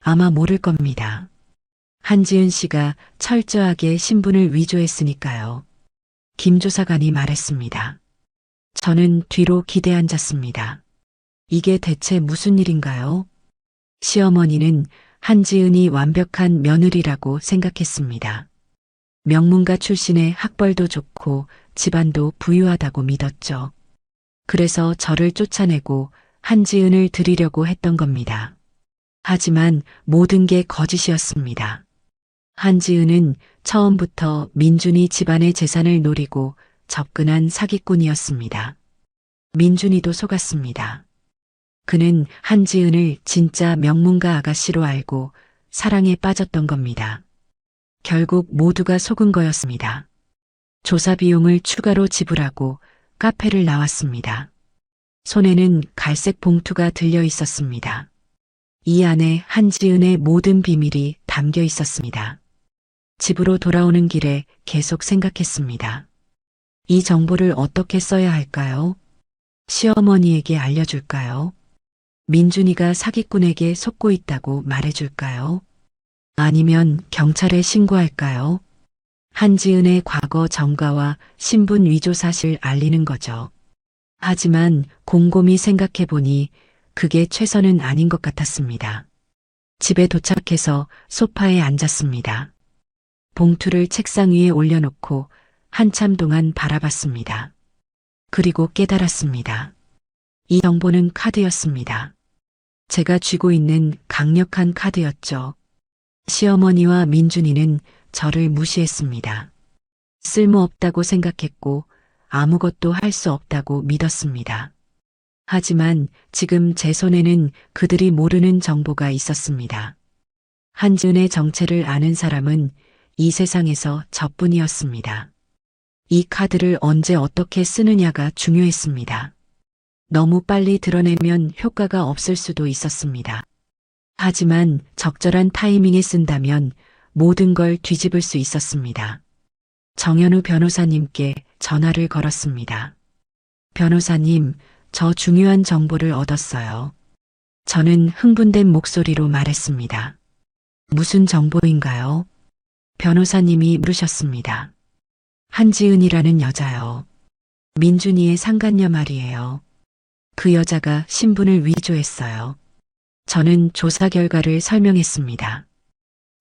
아마 모를 겁니다. 한지은 씨가 철저하게 신분을 위조했으니까요. 김 조사관이 말했습니다. 저는 뒤로 기대앉았습니다. 이게 대체 무슨 일인가요? 시어머니는 한지은이 완벽한 며느리라고 생각했습니다. 명문가 출신의 학벌도 좋고 집안도 부유하다고 믿었죠. 그래서 저를 쫓아내고 한지은을 들이려고 했던 겁니다. 하지만 모든 게 거짓이었습니다. 한지은은 처음부터 민준이 집안의 재산을 노리고 접근한 사기꾼이었습니다. 민준이도 속았습니다. 그는 한지은을 진짜 명문가 아가씨로 알고 사랑에 빠졌던 겁니다. 결국 모두가 속은 거였습니다. 조사 비용을 추가로 지불하고 카페를 나왔습니다. 손에는 갈색 봉투가 들려 있었습니다. 이 안에 한지은의 모든 비밀이 담겨 있었습니다. 집으로 돌아오는 길에 계속 생각했습니다. 이 정보를 어떻게 써야 할까요? 시어머니에게 알려줄까요? 민준이가 사기꾼에게 속고 있다고 말해줄까요? 아니면 경찰에 신고할까요? 한지은의 과거 전과와 신분 위조 사실 알리는 거죠. 하지만 곰곰이 생각해보니 그게 최선은 아닌 것 같았습니다. 집에 도착해서 소파에 앉았습니다. 봉투를 책상 위에 올려놓고 한참 동안 바라봤습니다. 그리고 깨달았습니다. 이 정보는 카드였습니다. 제가 쥐고 있는 강력한 카드였죠. 시어머니와 민준이는 저를 무시했습니다. 쓸모없다고 생각했고 아무것도 할 수 없다고 믿었습니다. 하지만 지금 제 손에는 그들이 모르는 정보가 있었습니다. 한지은의 정체를 아는 사람은 이 세상에서 저뿐이었습니다. 이 카드를 언제 어떻게 쓰느냐가 중요했습니다. 너무 빨리 드러내면 효과가 없을 수도 있었습니다. 하지만 적절한 타이밍에 쓴다면 모든 걸 뒤집을 수 있었습니다. 정현우 변호사님께 전화를 걸었습니다. 변호사님, 저 중요한 정보를 얻었어요. 저는 흥분된 목소리로 말했습니다. 무슨 정보인가요? 변호사님이 물으셨습니다. 한지은이라는 여자요. 민준이의 상간녀 말이에요. 그 여자가 신분을 위조했어요. 저는 조사 결과를 설명했습니다.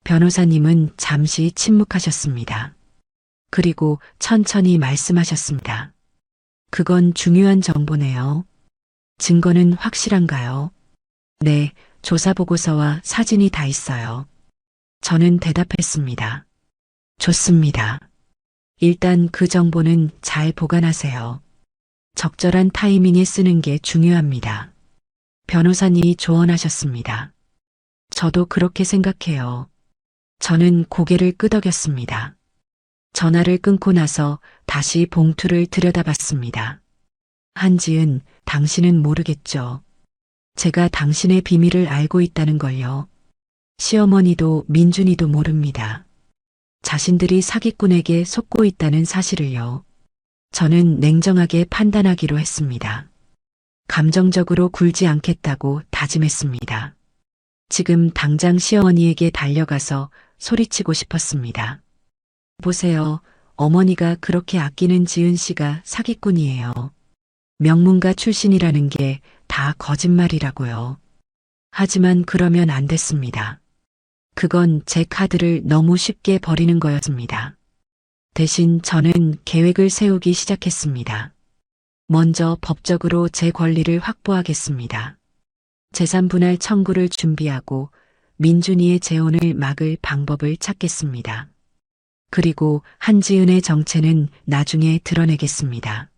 변호사님은 잠시 침묵하셨습니다. 그리고 천천히 말씀하셨습니다. 그건 중요한 정보네요. 증거는 확실한가요? 네, 조사 보고서와 사진이 다 있어요. 저는 대답했습니다. 좋습니다. 일단 그 정보는 잘 보관하세요. 적절한 타이밍에 쓰는 게 중요합니다. 변호사님이 조언하셨습니다. 저도 그렇게 생각해요. 저는 고개를 끄덕였습니다. 전화를 끊고 나서 다시 봉투를 들여다봤습니다. 한지은, 당신은 모르겠죠. 제가 당신의 비밀을 알고 있다는 걸요. 시어머니도 민준이도 모릅니다. 자신들이 사기꾼에게 속고 있다는 사실을요. 저는 냉정하게 판단하기로 했습니다. 감정적으로 굴지 않겠다고 다짐했습니다. 지금 당장 시어머니에게 달려가서 소리치고 싶었습니다. 보세요. 어머니가 그렇게 아끼는 지은 씨가 사기꾼이에요. 명문가 출신이라는 게 다 거짓말이라고요. 하지만 그러면 안 됐습니다. 그건 제 카드를 너무 쉽게 버리는 거였습니다. 대신 저는 계획을 세우기 시작했습니다. 먼저 법적으로 제 권리를 확보하겠습니다. 재산 분할 청구를 준비하고 민준이의 재혼을 막을 방법을 찾겠습니다. 그리고 한지은의 정체는 나중에 드러내겠습니다.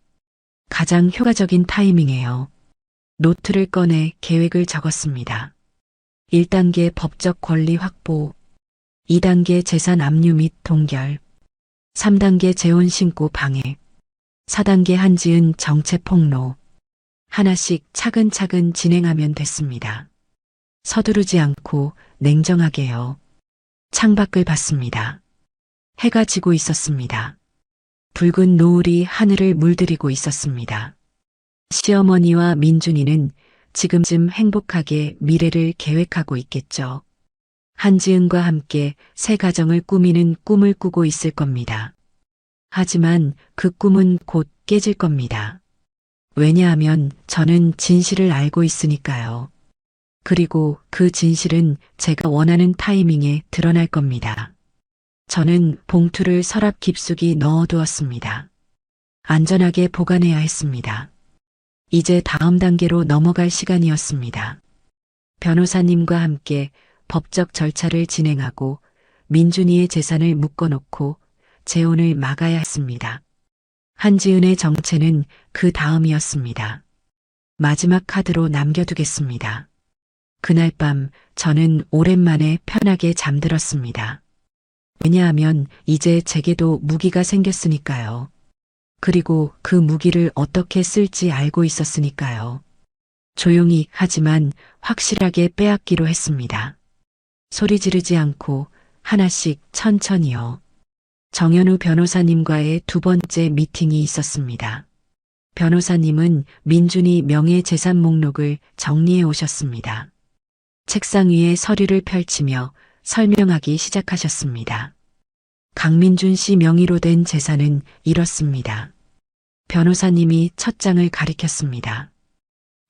가장 효과적인 타이밍이에요. 노트를 꺼내 계획을 적었습니다. 1단계 법적 권리 확보, 2단계 재산 압류 및 동결, 3단계 재혼 신고 방해, 4단계 한지은 정체 폭로. 하나씩 차근차근 진행하면 됐습니다. 서두르지 않고 냉정하게요. 창밖을 봤습니다. 해가 지고 있었습니다. 붉은 노을이 하늘을 물들이고 있었습니다. 시어머니와 민준이는 지금쯤 행복하게 미래를 계획하고 있겠죠. 한지은과 함께 새 가정을 꾸미는 꿈을 꾸고 있을 겁니다. 하지만 그 꿈은 곧 깨질 겁니다. 왜냐하면 저는 진실을 알고 있으니까요. 그리고 그 진실은 제가 원하는 타이밍에 드러날 겁니다. 저는 봉투를 서랍 깊숙이 넣어두었습니다. 안전하게 보관해야 했습니다. 이제 다음 단계로 넘어갈 시간이었습니다. 변호사님과 함께 법적 절차를 진행하고 민준이의 재산을 묶어놓고 재혼을 막아야 했습니다. 한지은의 정체는 그 다음이었습니다. 마지막 카드로 남겨두겠습니다. 그날 밤 저는 오랜만에 편하게 잠들었습니다. 왜냐하면 이제 제게도 무기가 생겼으니까요. 그리고 그 무기를 어떻게 쓸지 알고 있었으니까요. 조용히 하지만 확실하게 빼앗기로 했습니다. 소리 지르지 않고 하나씩 천천히요. 정현우 변호사님과의 두 번째 미팅이 있었습니다. 변호사님은 민준이 명예재산 목록을 정리해 오셨습니다. 책상 위에 서류를 펼치며 설명하기 시작하셨습니다. 강민준 씨 명의로 된 재산은 이렇습니다. 변호사님이 첫 장을 가리켰습니다.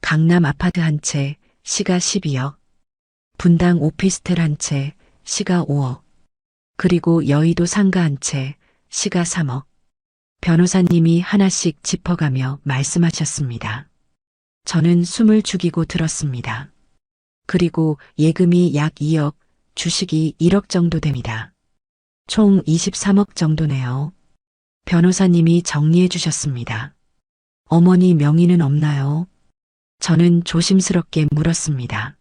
강남 아파트 한 채, 시가 12억. 분당 오피스텔 한 채, 시가 5억. 그리고 여의도 상가 한 채, 시가 3억. 변호사님이 하나씩 짚어가며 말씀하셨습니다. 저는 숨을 죽이고 들었습니다. 그리고 예금이 약 2억, 주식이 1억 정도 됩니다. 총 23억 정도네요. 변호사님이 정리해 주셨습니다. 어머니 명의는 없나요? 저는 조심스럽게 물었습니다.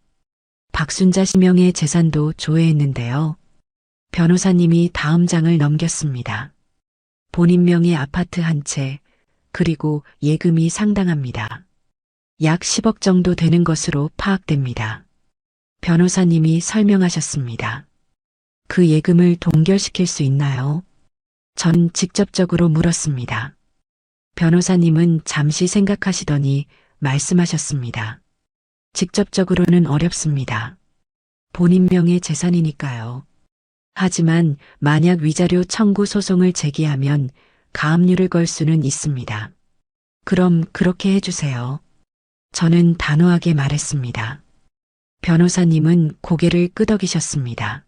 박순자 씨 명의 재산도 조회했는데요. 변호사님이 다음 장을 넘겼습니다. 본인 명의 아파트 한 채, 그리고 예금이 상당합니다. 약 10억 정도 되는 것으로 파악됩니다. 변호사님이 설명하셨습니다. 그 예금을 동결시킬 수 있나요? 전 직접적으로 물었습니다. 변호사님은 잠시 생각하시더니 말씀하셨습니다. 직접적으로는 어렵습니다. 본인 명의 재산이니까요. 하지만 만약 위자료 청구 소송을 제기하면 가압류를 걸 수는 있습니다. 그럼 그렇게 해주세요. 저는 단호하게 말했습니다. 변호사님은 고개를 끄덕이셨습니다.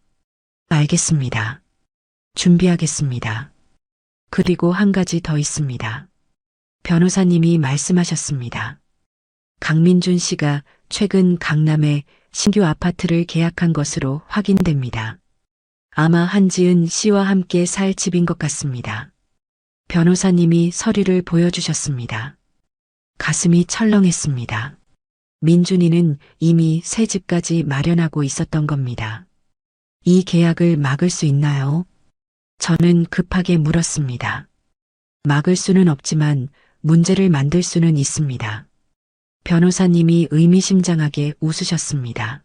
알겠습니다. 준비하겠습니다. 그리고 한 가지 더 있습니다. 변호사님이 말씀하셨습니다. 강민준 씨가 최근 강남에 신규 아파트를 계약한 것으로 확인됩니다. 아마 한지은 씨와 함께 살 집인 것 같습니다. 변호사님이 서류를 보여주셨습니다. 가슴이 철렁했습니다. 민준이는 이미 새 집까지 마련하고 있었던 겁니다. 이 계약을 막을 수 있나요? 저는 급하게 물었습니다. 막을 수는 없지만 문제를 만들 수는 있습니다. 변호사님이 의미심장하게 웃으셨습니다.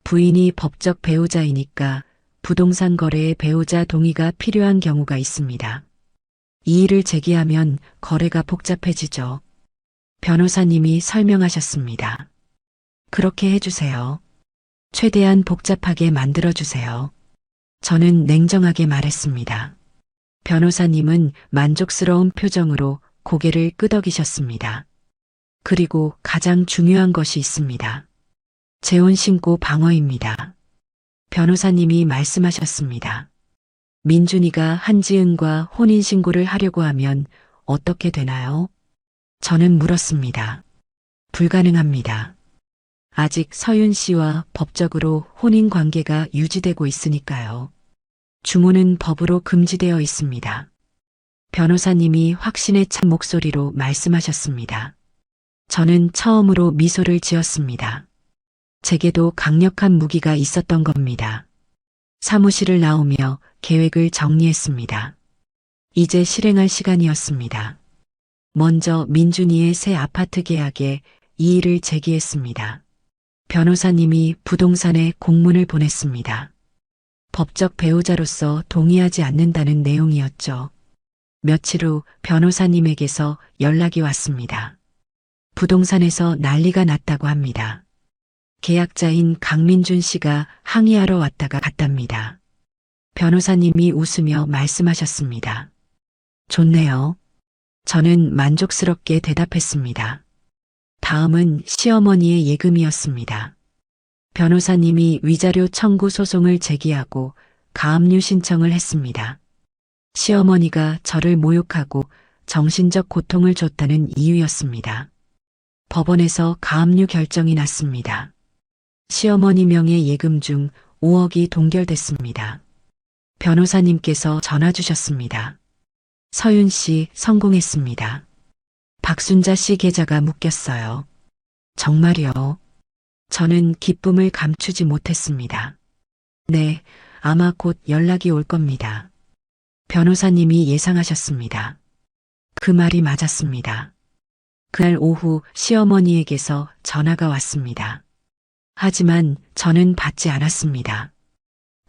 부인이 법적 배우자이니까 부동산 거래에 배우자 동의가 필요한 경우가 있습니다. 이의를 제기하면 거래가 복잡해지죠. 변호사님이 설명하셨습니다. 그렇게 해주세요. 최대한 복잡하게 만들어주세요. 저는 냉정하게 말했습니다. 변호사님은 만족스러운 표정으로 고개를 끄덕이셨습니다. 그리고 가장 중요한 것이 있습니다. 재혼신고 방어입니다. 변호사님이 말씀하셨습니다. 민준이가 한지은과 혼인신고를 하려고 하면 어떻게 되나요? 저는 물었습니다. 불가능합니다. 아직 서윤 씨와 법적으로 혼인 관계가 유지되고 있으니까요. 주문은 법으로 금지되어 있습니다. 변호사님이 확신에 찬 목소리로 말씀하셨습니다. 저는 처음으로 미소를 지었습니다. 제게도 강력한 무기가 있었던 겁니다. 사무실을 나오며 계획을 정리했습니다. 이제 실행할 시간이었습니다. 먼저 민준이의 새 아파트 계약에 이의를 제기했습니다. 변호사님이 부동산에 공문을 보냈습니다. 법적 배우자로서 동의하지 않는다는 내용이었죠. 며칠 후 변호사님에게서 연락이 왔습니다. 부동산에서 난리가 났다고 합니다. 계약자인 강민준 씨가 항의하러 왔다가 갔답니다. 변호사님이 웃으며 말씀하셨습니다. 좋네요. 저는 만족스럽게 대답했습니다. 다음은 시어머니의 예금이었습니다. 변호사님이 위자료 청구 소송을 제기하고 가압류 신청을 했습니다. 시어머니가 저를 모욕하고 정신적 고통을 줬다는 이유였습니다. 법원에서 가압류 결정이 났습니다. 시어머니 명의 예금 중 5억이 동결됐습니다. 변호사님께서 전화 주셨습니다. 서윤 씨 성공했습니다. 박순자 씨 계좌가 묶였어요. 정말요? 저는 기쁨을 감추지 못했습니다. 네, 아마 곧 연락이 올 겁니다. 변호사님이 예상하셨습니다. 그 말이 맞았습니다. 그날 오후 시어머니에게서 전화가 왔습니다. 하지만 저는 받지 않았습니다.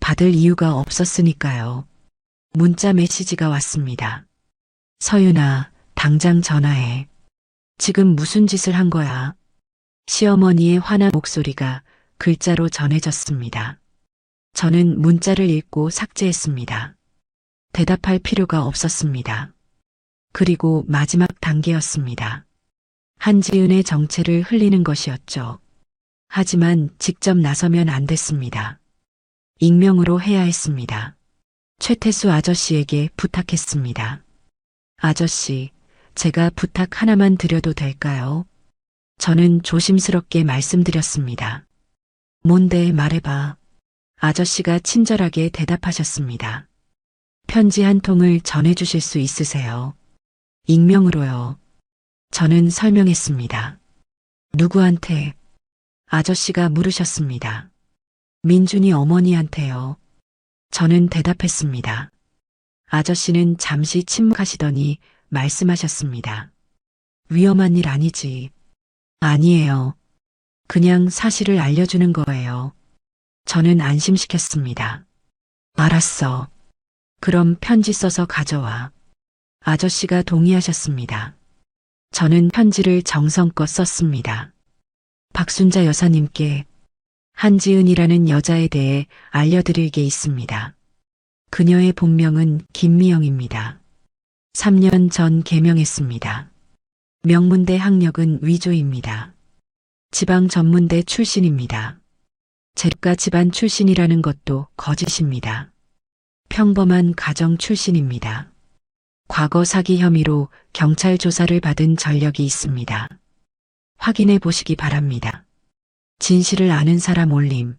받을 이유가 없었으니까요. 문자 메시지가 왔습니다. 서윤아, 당장 전화해. 지금 무슨 짓을 한 거야? 시어머니의 화난 목소리가 글자로 전해졌습니다. 저는 문자를 읽고 삭제했습니다. 대답할 필요가 없었습니다. 그리고 마지막 단계였습니다. 한지은의 정체를 흘리는 것이었죠. 하지만 직접 나서면 안 됐습니다. 익명으로 해야 했습니다. 최태수 아저씨에게 부탁했습니다. 아저씨, 제가 부탁 하나만 드려도 될까요? 저는 조심스럽게 말씀드렸습니다. 뭔데 말해봐. 아저씨가 친절하게 대답하셨습니다. 편지 한 통을 전해주실 수 있으세요? 익명으로요. 저는 설명했습니다. 누구한테? 아저씨가 물으셨습니다. 민준이 어머니한테요. 저는 대답했습니다. 아저씨는 잠시 침묵하시더니 말씀하셨습니다. 위험한 일 아니지. 아니에요. 그냥 사실을 알려주는 거예요. 저는 안심시켰습니다. 알았어. 그럼 편지 써서 가져와. 아저씨가 동의하셨습니다. 저는 편지를 정성껏 썼습니다. 박순자 여사님께 한지은이라는 여자에 대해 알려드릴 게 있습니다. 그녀의 본명은 김미영입니다. 3년 전 개명했습니다. 명문대 학력은 위조입니다. 지방 전문대 출신입니다. 재력가 집안 출신이라는 것도 거짓입니다. 평범한 가정 출신입니다. 과거 사기 혐의로 경찰 조사를 받은 전력이 있습니다. 확인해 보시기 바랍니다. 진실을 아는 사람 올림.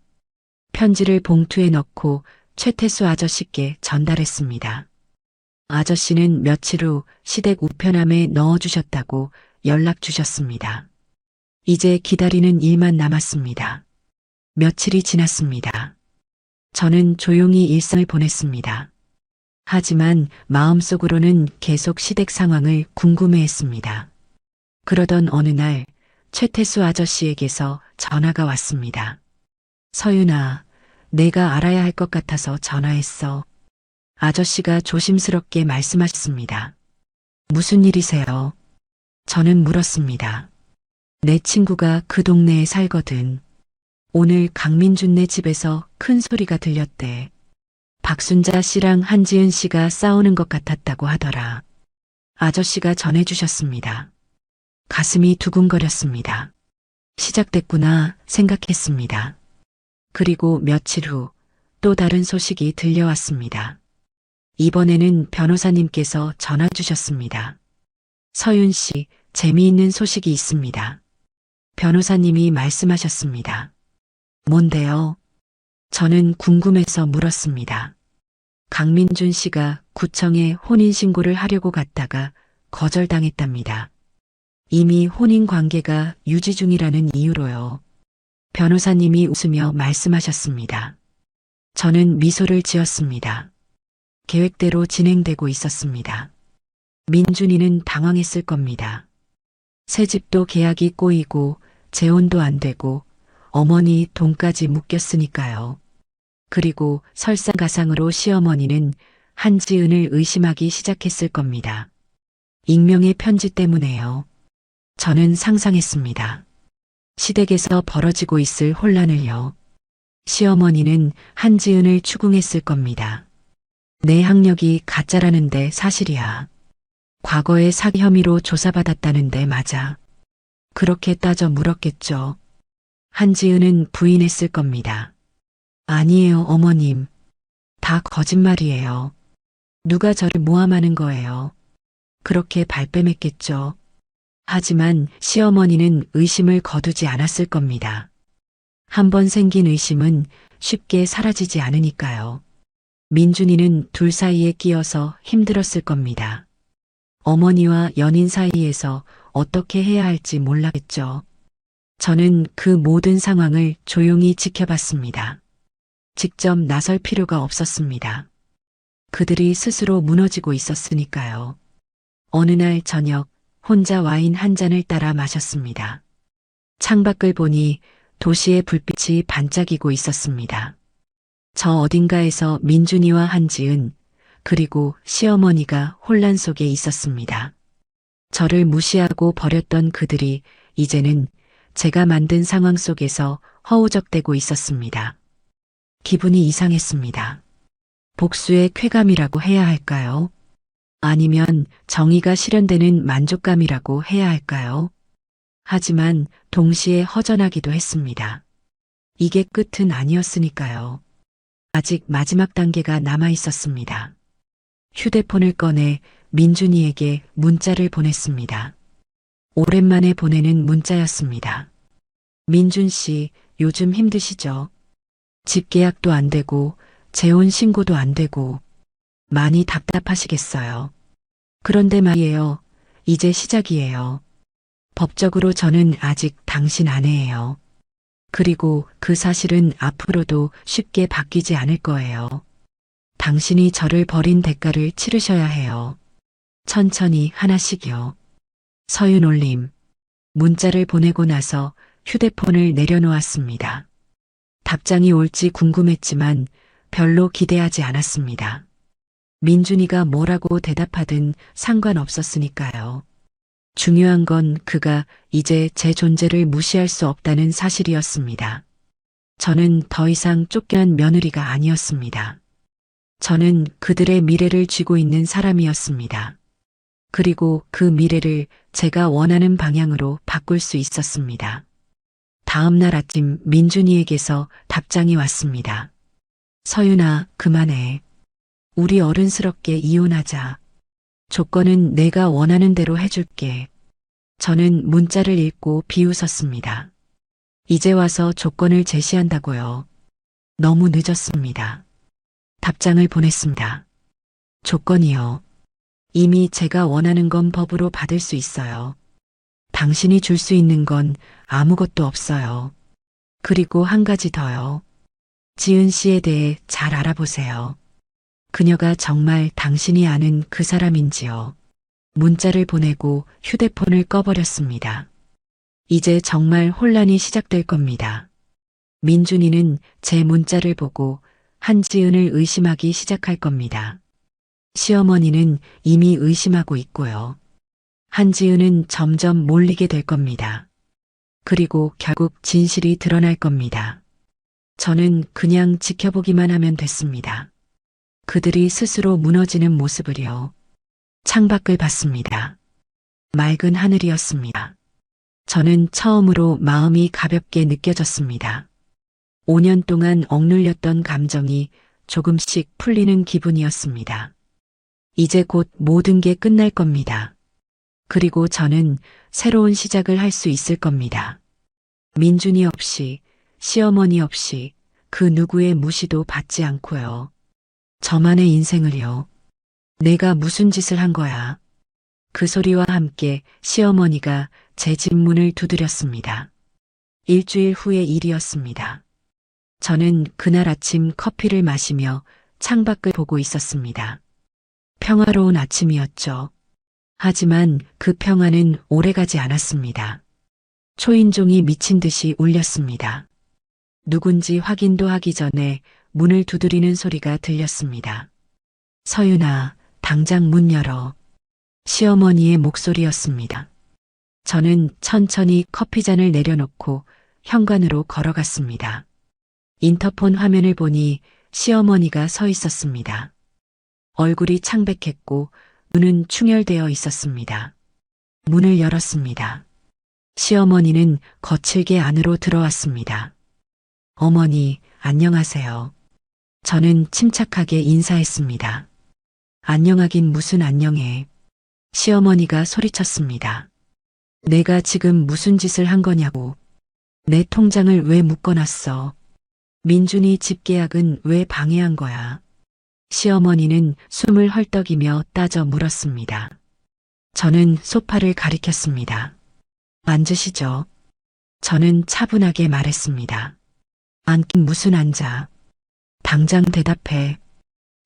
편지를 봉투에 넣고 최태수 아저씨께 전달했습니다. 아저씨는 며칠 후 시댁 우편함에 넣어주셨다고 연락 주셨습니다. 이제 기다리는 일만 남았습니다. 며칠이 지났습니다. 저는 조용히 일상을 보냈습니다. 하지만 마음속으로는 계속 시댁 상황을 궁금해했습니다. 그러던 어느 날 최태수 아저씨에게서 전화가 왔습니다. 서윤아, 내가 알아야 할 것 같아서 전화했어. 아저씨가 조심스럽게 말씀하셨습니다. 무슨 일이세요? 저는 물었습니다. 내 친구가 그 동네에 살거든. 오늘 강민준네 집에서 큰 소리가 들렸대. 박순자 씨랑 한지은 씨가 싸우는 것 같았다고 하더라. 아저씨가 전해주셨습니다. 가슴이 두근거렸습니다. 시작됐구나 생각했습니다. 그리고 며칠 후 또 다른 소식이 들려왔습니다. 이번에는 변호사님께서 전화 주셨습니다. 서윤 씨, 재미있는 소식이 있습니다. 변호사님이 말씀하셨습니다. 뭔데요? 저는 궁금해서 물었습니다. 강민준 씨가 구청에 혼인신고를 하려고 갔다가 거절당했답니다. 이미 혼인 관계가 유지 중이라는 이유로요. 변호사님이 웃으며 말씀하셨습니다. 저는 미소를 지었습니다. 계획대로 진행되고 있었습니다. 민준이는 당황했을 겁니다. 새 집도 계약이 꼬이고 재혼도 안 되고 어머니 돈까지 묶였으니까요. 그리고 설상가상으로 시어머니는 한지은을 의심하기 시작했을 겁니다. 익명의 편지 때문에요. 저는 상상했습니다. 시댁에서 벌어지고 있을 혼란을요. 시어머니는 한지은을 추궁했을 겁니다. 내 학력이 가짜라는데 사실이야. 과거에 사기 혐의로 조사받았다는데 맞아. 그렇게 따져 물었겠죠. 한지은은 부인했을 겁니다. 아니에요, 어머님. 다 거짓말이에요. 누가 저를 모함하는 거예요. 그렇게 발뺌했겠죠. 하지만 시어머니는 의심을 거두지 않았을 겁니다. 한번 생긴 의심은 쉽게 사라지지 않으니까요. 민준이는 둘 사이에 끼어서 힘들었을 겁니다. 어머니와 연인 사이에서 어떻게 해야 할지 몰랐겠죠. 저는 그 모든 상황을 조용히 지켜봤습니다. 직접 나설 필요가 없었습니다. 그들이 스스로 무너지고 있었으니까요. 어느 날 저녁 혼자 와인 한 잔을 따라 마셨습니다. 창밖을 보니 도시의 불빛이 반짝이고 있었습니다. 저 어딘가에서 민준이와 한지은, 그리고 시어머니가 혼란 속에 있었습니다. 저를 무시하고 버렸던 그들이 이제는 제가 만든 상황 속에서 허우적대고 있었습니다. 기분이 이상했습니다. 복수의 쾌감이라고 해야 할까요? 아니면 정의가 실현되는 만족감이라고 해야 할까요? 하지만 동시에 허전하기도 했습니다. 이게 끝은 아니었으니까요. 아직 마지막 단계가 남아 있었습니다. 휴대폰을 꺼내 민준이에게 문자를 보냈습니다. 오랜만에 보내는 문자였습니다. 민준 씨, 요즘 힘드시죠? 집 계약도 안 되고, 재혼 신고도 안 되고, 많이 답답하시겠어요. 그런데 말이에요. 이제 시작이에요. 법적으로 저는 아직 당신 아내예요. 그리고 그 사실은 앞으로도 쉽게 바뀌지 않을 거예요. 당신이 저를 버린 대가를 치르셔야 해요. 천천히 하나씩요. 서윤 올림. 문자를 보내고 나서 휴대폰을 내려놓았습니다. 답장이 올지 궁금했지만 별로 기대하지 않았습니다. 민준이가 뭐라고 대답하든 상관없었으니까요. 중요한 건 그가 이제 제 존재를 무시할 수 없다는 사실이었습니다. 저는 더 이상 쫓겨난 며느리가 아니었습니다. 저는 그들의 미래를 쥐고 있는 사람이었습니다. 그리고 그 미래를 제가 원하는 방향으로 바꿀 수 있었습니다. 다음 날 아침 민준이에게서 답장이 왔습니다. 서윤아, 그만해. 우리 어른스럽게 이혼하자. 조건은 내가 원하는 대로 해줄게. 저는 문자를 읽고 비웃었습니다. 이제 와서 조건을 제시한다고요. 너무 늦었습니다. 답장을 보냈습니다. 조건이요. 이미 제가 원하는 건 법으로 받을 수 있어요. 당신이 줄 수 있는 건 아무것도 없어요. 그리고 한 가지 더요. 지은 씨에 대해 잘 알아보세요. 그녀가 정말 당신이 아는 그 사람인지요. 문자를 보내고 휴대폰을 꺼버렸습니다. 이제 정말 혼란이 시작될 겁니다. 민준이는 제 문자를 보고 한지은을 의심하기 시작할 겁니다. 시어머니는 이미 의심하고 있고요. 한지은은 점점 몰리게 될 겁니다. 그리고 결국 진실이 드러날 겁니다. 저는 그냥 지켜보기만 하면 됐습니다. 그들이 스스로 무너지는 모습을요. 창밖을 봤습니다. 맑은 하늘이었습니다. 저는 처음으로 마음이 가볍게 느껴졌습니다. 5년 동안 억눌렸던 감정이 조금씩 풀리는 기분이었습니다. 이제 곧 모든 게 끝날 겁니다. 그리고 저는 새로운 시작을 할 수 있을 겁니다. 민준이 없이, 시어머니 없이, 그 누구의 무시도 받지 않고요. 저만의 인생을요. 내가 무슨 짓을 한 거야. 그 소리와 함께 시어머니가 제 집 문을 두드렸습니다. 일주일 후의 일이었습니다. 저는 그날 아침 커피를 마시며 창밖을 보고 있었습니다. 평화로운 아침이었죠. 하지만 그 평화는 오래가지 않았습니다. 초인종이 미친 듯이 울렸습니다. 누군지 확인도 하기 전에 문을 두드리는 소리가 들렸습니다. 서윤아, 당장 문 열어. 시어머니의 목소리였습니다. 저는 천천히 커피잔을 내려놓고 현관으로 걸어갔습니다. 인터폰 화면을 보니 시어머니가 서 있었습니다. 얼굴이 창백했고 눈은 충혈되어 있었습니다. 문을 열었습니다. 시어머니는 거칠게 안으로 들어왔습니다. 어머니, 안녕하세요. 저는 침착하게 인사했습니다. 안녕하긴 무슨 안녕해. 시어머니가 소리쳤습니다. 내가 지금 무슨 짓을 한 거냐고. 내 통장을 왜 묶어놨어. 민준이 집 계약은 왜 방해한 거야. 시어머니는 숨을 헐떡이며 따져 물었습니다. 저는 소파를 가리켰습니다. 앉으시죠. 저는 차분하게 말했습니다. 앉긴 무슨 앉아. 당장 대답해.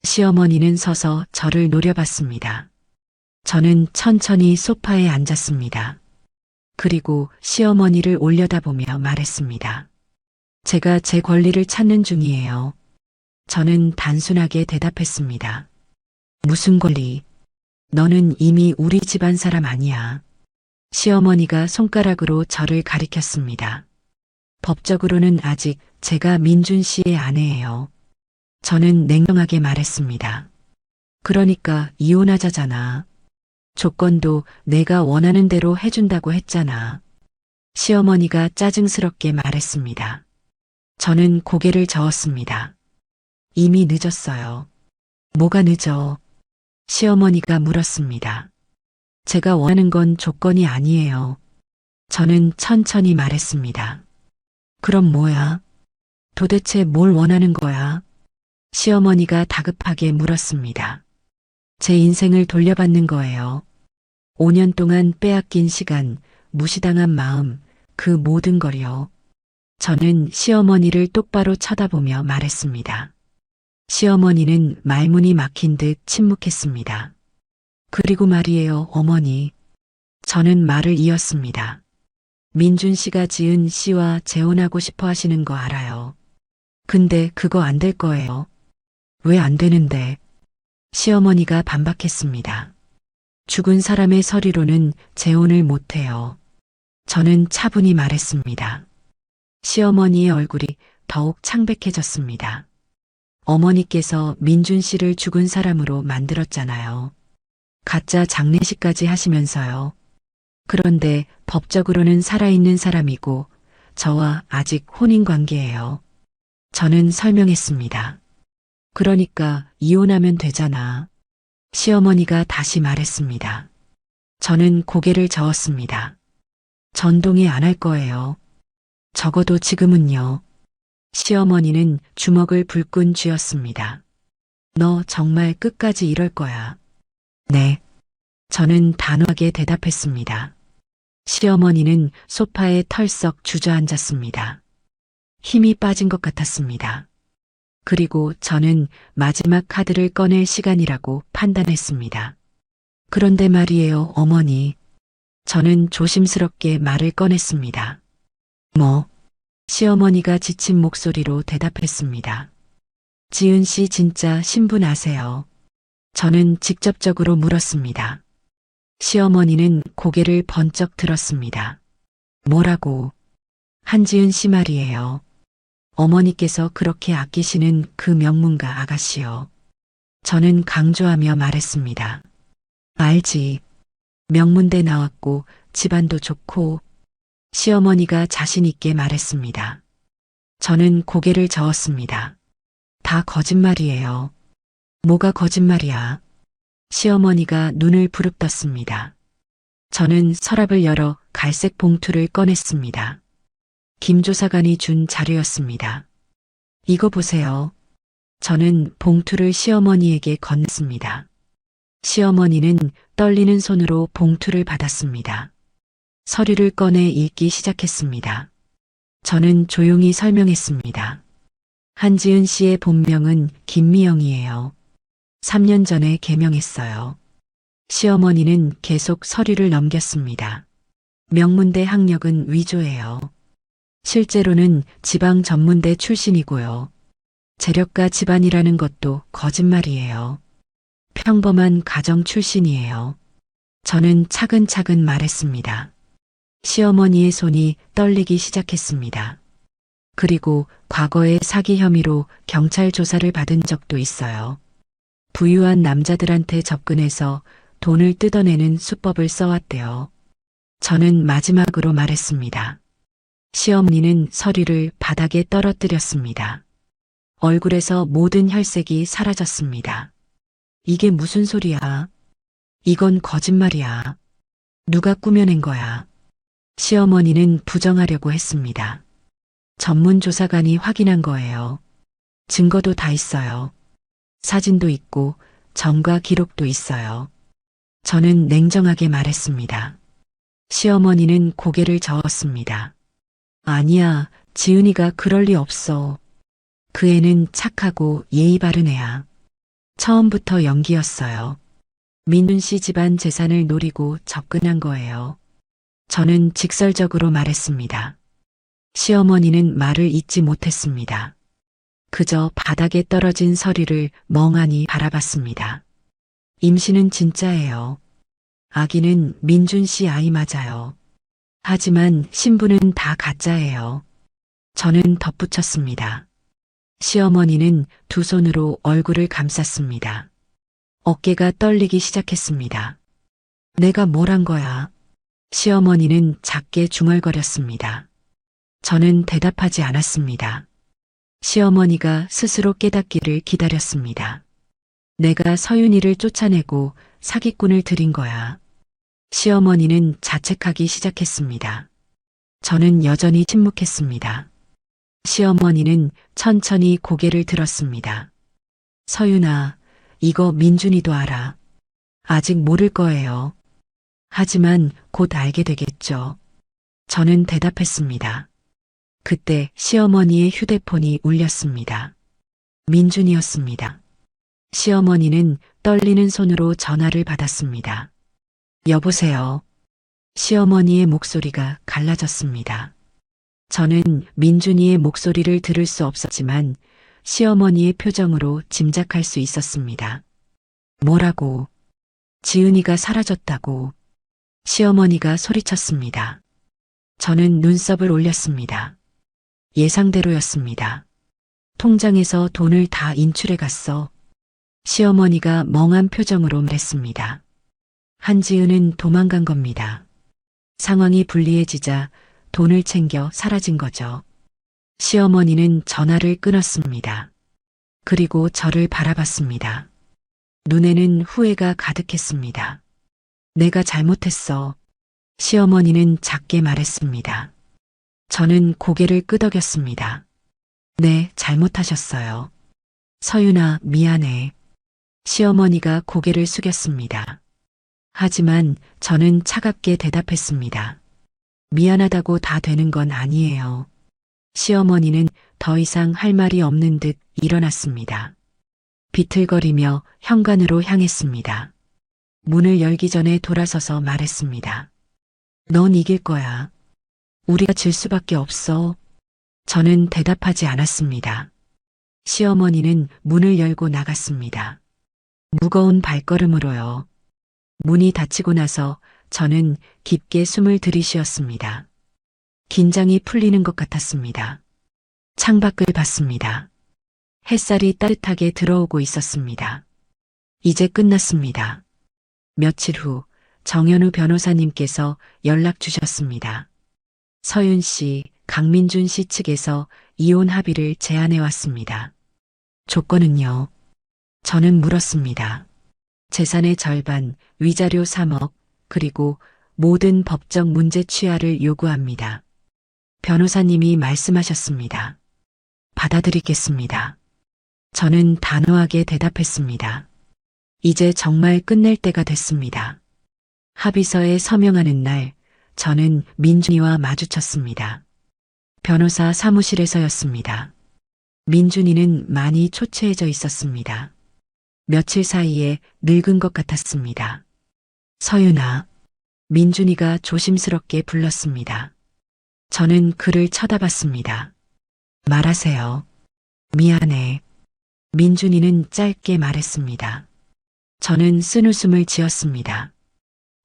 시어머니는 서서 저를 노려봤습니다. 저는 천천히 소파에 앉았습니다. 그리고 시어머니를 올려다보며 말했습니다. 제가 제 권리를 찾는 중이에요. 저는 단순하게 대답했습니다. 무슨 권리? 너는 이미 우리 집안 사람 아니야. 시어머니가 손가락으로 저를 가리켰습니다. 법적으로는 아직 제가 민준 씨의 아내예요. 저는 냉정하게 말했습니다. 그러니까 이혼하자잖아. 조건도 내가 원하는 대로 해준다고 했잖아. 시어머니가 짜증스럽게 말했습니다. 저는 고개를 저었습니다. 이미 늦었어요. 뭐가 늦어? 시어머니가 물었습니다. 제가 원하는 건 조건이 아니에요. 저는 천천히 말했습니다. 그럼 뭐야? 도대체 뭘 원하는 거야? 시어머니가 다급하게 물었습니다. 제 인생을 돌려받는 거예요. 5년 동안 빼앗긴 시간, 무시당한 마음, 그 모든 걸요. 저는 시어머니를 똑바로 쳐다보며 말했습니다. 시어머니는 말문이 막힌 듯 침묵했습니다. 그리고 말이에요, 어머니. 저는 말을 이었습니다. 민준 씨가 지은 씨와 재혼하고 싶어 하시는 거 알아요. 근데 그거 안 될 거예요. 왜 안 되는데? 시어머니가 반박했습니다. 죽은 사람의 서류로는 재혼을 못해요. 저는 차분히 말했습니다. 시어머니의 얼굴이 더욱 창백해졌습니다. 어머니께서 민준 씨를 죽은 사람으로 만들었잖아요. 가짜 장례식까지 하시면서요. 그런데 법적으로는 살아있는 사람이고 저와 아직 혼인 관계예요. 저는 설명했습니다. 그러니까 이혼하면 되잖아. 시어머니가 다시 말했습니다. 저는 고개를 저었습니다. 전동이 안 할 거예요. 적어도 지금은요. 시어머니는 주먹을 불끈 쥐었습니다. 너 정말 끝까지 이럴 거야. 네. 저는 단호하게 대답했습니다. 시어머니는 소파에 털썩 주저앉았습니다. 힘이 빠진 것 같았습니다. 그리고 저는 마지막 카드를 꺼낼 시간이라고 판단했습니다. 그런데 말이에요, 어머니. 저는 조심스럽게 말을 꺼냈습니다. 뭐? 시어머니가 지친 목소리로 대답했습니다. 지은 씨 진짜 신분 아세요? 저는 직접적으로 물었습니다. 시어머니는 고개를 번쩍 들었습니다. 뭐라고? 한지은 씨 말이에요. 어머니께서 그렇게 아끼시는 그 명문가 아가씨요. 저는 강조하며 말했습니다. 알지. 명문대 나왔고 집안도 좋고. 시어머니가 자신 있게 말했습니다. 저는 고개를 저었습니다. 다 거짓말이에요. 뭐가 거짓말이야? 시어머니가 눈을 부릅떴습니다. 저는 서랍을 열어 갈색 봉투를 꺼냈습니다. 김 조사관이 준 자료였습니다. 이거 보세요. 저는 봉투를 시어머니에게 건넸습니다. 시어머니는 떨리는 손으로 봉투를 받았습니다. 서류를 꺼내 읽기 시작했습니다. 저는 조용히 설명했습니다. 한지은 씨의 본명은 김미영이에요. 3년 전에 개명했어요. 시어머니는 계속 서류를 넘겼습니다. 명문대 학력은 위조예요. 실제로는 지방 전문대 출신이고요. 재력가 집안이라는 것도 거짓말이에요. 평범한 가정 출신이에요. 저는 차근차근 말했습니다. 시어머니의 손이 떨리기 시작했습니다. 그리고 과거에 사기 혐의로 경찰 조사를 받은 적도 있어요. 부유한 남자들한테 접근해서 돈을 뜯어내는 수법을 써왔대요. 저는 마지막으로 말했습니다. 시어머니는 서류를 바닥에 떨어뜨렸습니다. 얼굴에서 모든 혈색이 사라졌습니다. 이게 무슨 소리야? 이건 거짓말이야. 누가 꾸며낸 거야? 시어머니는 부정하려고 했습니다. 전문조사관이 확인한 거예요. 증거도 다 있어요. 사진도 있고 전과 기록도 있어요. 저는 냉정하게 말했습니다. 시어머니는 고개를 저었습니다. 아니야, 지은이가 그럴 리 없어. 그 애는 착하고 예의 바른 애야. 처음부터 연기였어요. 민준 씨 집안 재산을 노리고 접근한 거예요. 저는 직설적으로 말했습니다. 시어머니는 말을 잇지 못했습니다. 그저 바닥에 떨어진 서류를 멍하니 바라봤습니다. 임신은 진짜예요. 아기는 민준 씨 아이 맞아요. 하지만 신부는 다 가짜예요. 저는 덧붙였습니다. 시어머니는 두 손으로 얼굴을 감쌌습니다. 어깨가 떨리기 시작했습니다. 내가 뭘 한 거야? 시어머니는 작게 중얼거렸습니다. 저는 대답하지 않았습니다. 시어머니가 스스로 깨닫기를 기다렸습니다. 내가 서윤이를 쫓아내고 사기꾼을 들인 거야. 시어머니는 자책하기 시작했습니다. 저는 여전히 침묵했습니다. 시어머니는 천천히 고개를 들었습니다. 서윤아, 이거 민준이도 알아. 아직 모를 거예요. 하지만 곧 알게 되겠죠. 저는 대답했습니다. 그때 시어머니의 휴대폰이 울렸습니다. 민준이었습니다. 시어머니는 떨리는 손으로 전화를 받았습니다. 여보세요. 시어머니의 목소리가 갈라졌습니다. 저는 민준이의 목소리를 들을 수 없었지만 시어머니의 표정으로 짐작할 수 있었습니다. 뭐라고? 지은이가 사라졌다고. 시어머니가 소리쳤습니다. 저는 눈썹을 올렸습니다. 예상대로였습니다. 통장에서 돈을 다 인출해 갔어. 시어머니가 멍한 표정으로 말했습니다. 한지은은 도망간 겁니다. 상황이 불리해지자 돈을 챙겨 사라진 거죠. 시어머니는 전화를 끊었습니다. 그리고 저를 바라봤습니다. 눈에는 후회가 가득했습니다. 내가 잘못했어. 시어머니는 작게 말했습니다. 저는 고개를 끄덕였습니다. 네, 잘못하셨어요. 서윤아, 미안해. 시어머니가 고개를 숙였습니다. 하지만 저는 차갑게 대답했습니다. 미안하다고 다 되는 건 아니에요. 시어머니는 더 이상 할 말이 없는 듯 일어났습니다. 비틀거리며 현관으로 향했습니다. 문을 열기 전에 돌아서서 말했습니다. 넌 이길 거야. 우리가 질 수밖에 없어. 저는 대답하지 않았습니다. 시어머니는 문을 열고 나갔습니다. 무거운 발걸음으로요. 문이 닫히고 나서 저는 깊게 숨을 들이쉬었습니다. 긴장이 풀리는 것 같았습니다. 창밖을 봤습니다. 햇살이 따뜻하게 들어오고 있었습니다. 이제 끝났습니다. 며칠 후 정현우 변호사님께서 연락 주셨습니다. 서윤 씨, 강민준 씨 측에서 이혼 합의를 제안해 왔습니다. 조건은요? 저는 물었습니다. 재산의 절반, 위자료 3억, 그리고 모든 법적 문제 취하를 요구합니다. 변호사님이 말씀하셨습니다. 받아들이겠습니다. 저는 단호하게 대답했습니다. 이제 정말 끝낼 때가 됐습니다. 합의서에 서명하는 날, 저는 민준이와 마주쳤습니다. 변호사 사무실에서였습니다. 민준이는 많이 초췌해져 있었습니다. 며칠 사이에 늙은 것 같았습니다. 서윤아, 민준이가 조심스럽게 불렀습니다. 저는 그를 쳐다봤습니다. 말하세요. 미안해. 민준이는 짧게 말했습니다. 저는 쓴웃음을 지었습니다.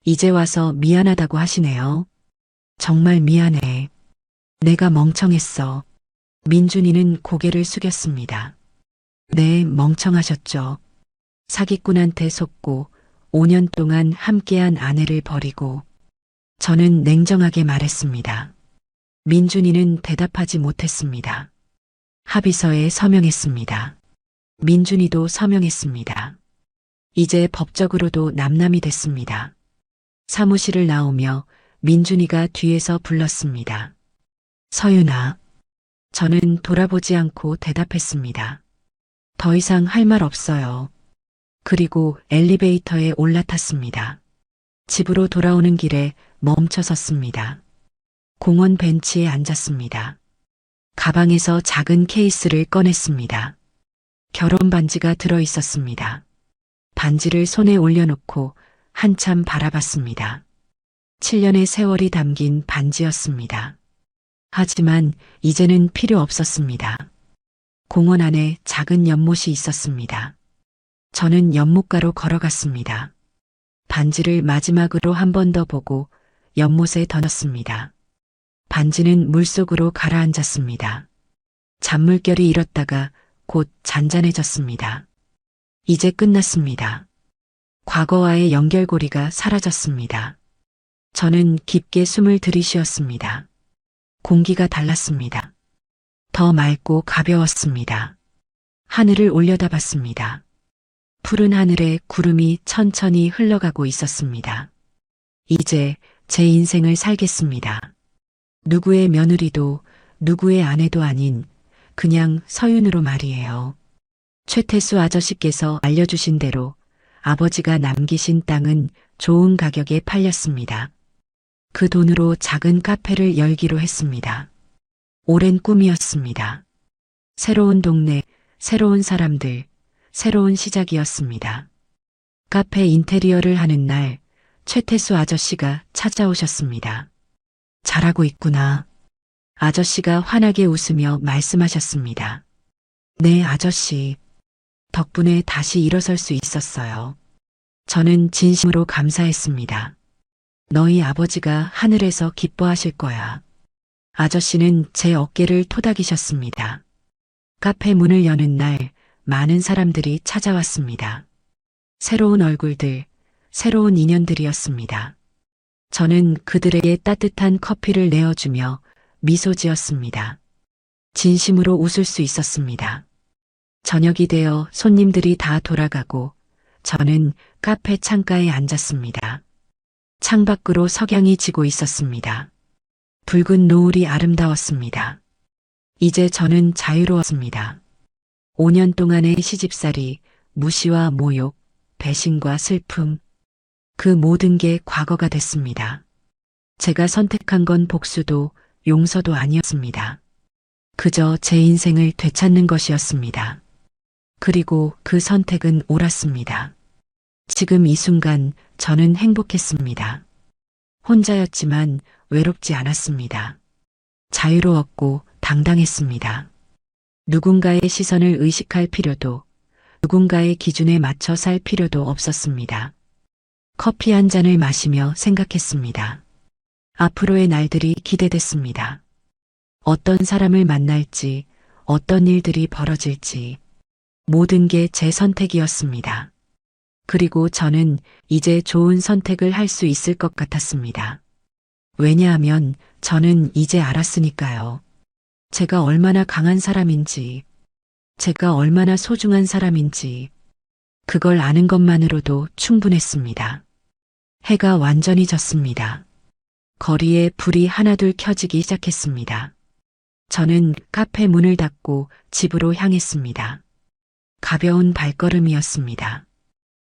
이제 와서 미안하다고 하시네요. 정말 미안해. 내가 멍청했어. 민준이는 고개를 숙였습니다. 네, 멍청하셨죠. 사기꾼한테 속고 5년 동안 함께한 아내를 버리고. 저는 냉정하게 말했습니다. 민준이는 대답하지 못했습니다. 합의서에 서명했습니다. 민준이도 서명했습니다. 이제 법적으로도 남남이 됐습니다. 사무실을 나오며 민준이가 뒤에서 불렀습니다. 서윤아. 저는 돌아보지 않고 대답했습니다. 더 이상 할 말 없어요. 그리고 엘리베이터에 올라탔습니다. 집으로 돌아오는 길에 멈춰 섰습니다. 공원 벤치에 앉았습니다. 가방에서 작은 케이스를 꺼냈습니다. 결혼 반지가 들어 있었습니다. 반지를 손에 올려놓고 한참 바라봤습니다. 7년의 세월이 담긴 반지였습니다. 하지만 이제는 필요 없었습니다. 공원 안에 작은 연못이 있었습니다. 저는 연못가로 걸어갔습니다. 반지를 마지막으로 한 번 더 보고 연못에 던졌습니다. 반지는 물속으로 가라앉았습니다. 잔물결이 일었다가 곧 잔잔해졌습니다. 이제 끝났습니다. 과거와의 연결고리가 사라졌습니다. 저는 깊게 숨을 들이쉬었습니다. 공기가 달랐습니다. 더 맑고 가벼웠습니다. 하늘을 올려다봤습니다. 푸른 하늘에 구름이 천천히 흘러가고 있었습니다. 이제 제 인생을 살겠습니다. 누구의 며느리도 누구의 아내도 아닌 그냥 서윤으로 말이에요. 최태수 아저씨께서 알려주신 대로 아버지가 남기신 땅은 좋은 가격에 팔렸습니다. 그 돈으로 작은 카페를 열기로 했습니다. 오랜 꿈이었습니다. 새로운 동네, 새로운 사람들, 새로운 시작이었습니다. 카페 인테리어를 하는 날 최태수 아저씨가 찾아오셨습니다. 잘하고 있구나. 아저씨가 환하게 웃으며 말씀하셨습니다. 네, 아저씨. 덕분에 다시 일어설 수 있었어요. 저는 진심으로 감사했습니다. 너희 아버지가 하늘에서 기뻐하실 거야. 아저씨는 제 어깨를 토닥이셨습니다. 카페 문을 여는 날 많은 사람들이 찾아왔습니다. 새로운 얼굴들, 새로운 인연들이었습니다. 저는 그들에게 따뜻한 커피를 내어주며 미소 지었습니다. 진심으로 웃을 수 있었습니다. 저녁이 되어 손님들이 다 돌아가고 저는 카페 창가에 앉았습니다. 창밖으로 석양이 지고 있었습니다. 붉은 노을이 아름다웠습니다. 이제 저는 자유로웠습니다. 5년 동안의 시집살이, 무시와 모욕, 배신과 슬픔, 그 모든 게 과거가 됐습니다. 제가 선택한 건 복수도 용서도 아니었습니다. 그저 제 인생을 되찾는 것이었습니다. 그리고 그 선택은 옳았습니다. 지금 이 순간 저는 행복했습니다. 혼자였지만 외롭지 않았습니다. 자유로웠고 당당했습니다. 누군가의 시선을 의식할 필요도, 누군가의 기준에 맞춰 살 필요도 없었습니다. 커피 한 잔을 마시며 생각했습니다. 앞으로의 날들이 기대됐습니다. 어떤 사람을 만날지, 어떤 일들이 벌어질지, 모든 게 제 선택이었습니다. 그리고 저는 이제 좋은 선택을 할 수 있을 것 같았습니다. 왜냐하면 저는 이제 알았으니까요. 제가 얼마나 강한 사람인지, 제가 얼마나 소중한 사람인지, 그걸 아는 것만으로도 충분했습니다. 해가 완전히 졌습니다. 거리에 불이 하나둘 켜지기 시작했습니다. 저는 카페 문을 닫고 집으로 향했습니다. 가벼운 발걸음이었습니다.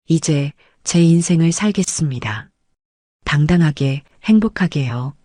이제 제 인생을 살겠습니다. 당당하게, 행복하게요.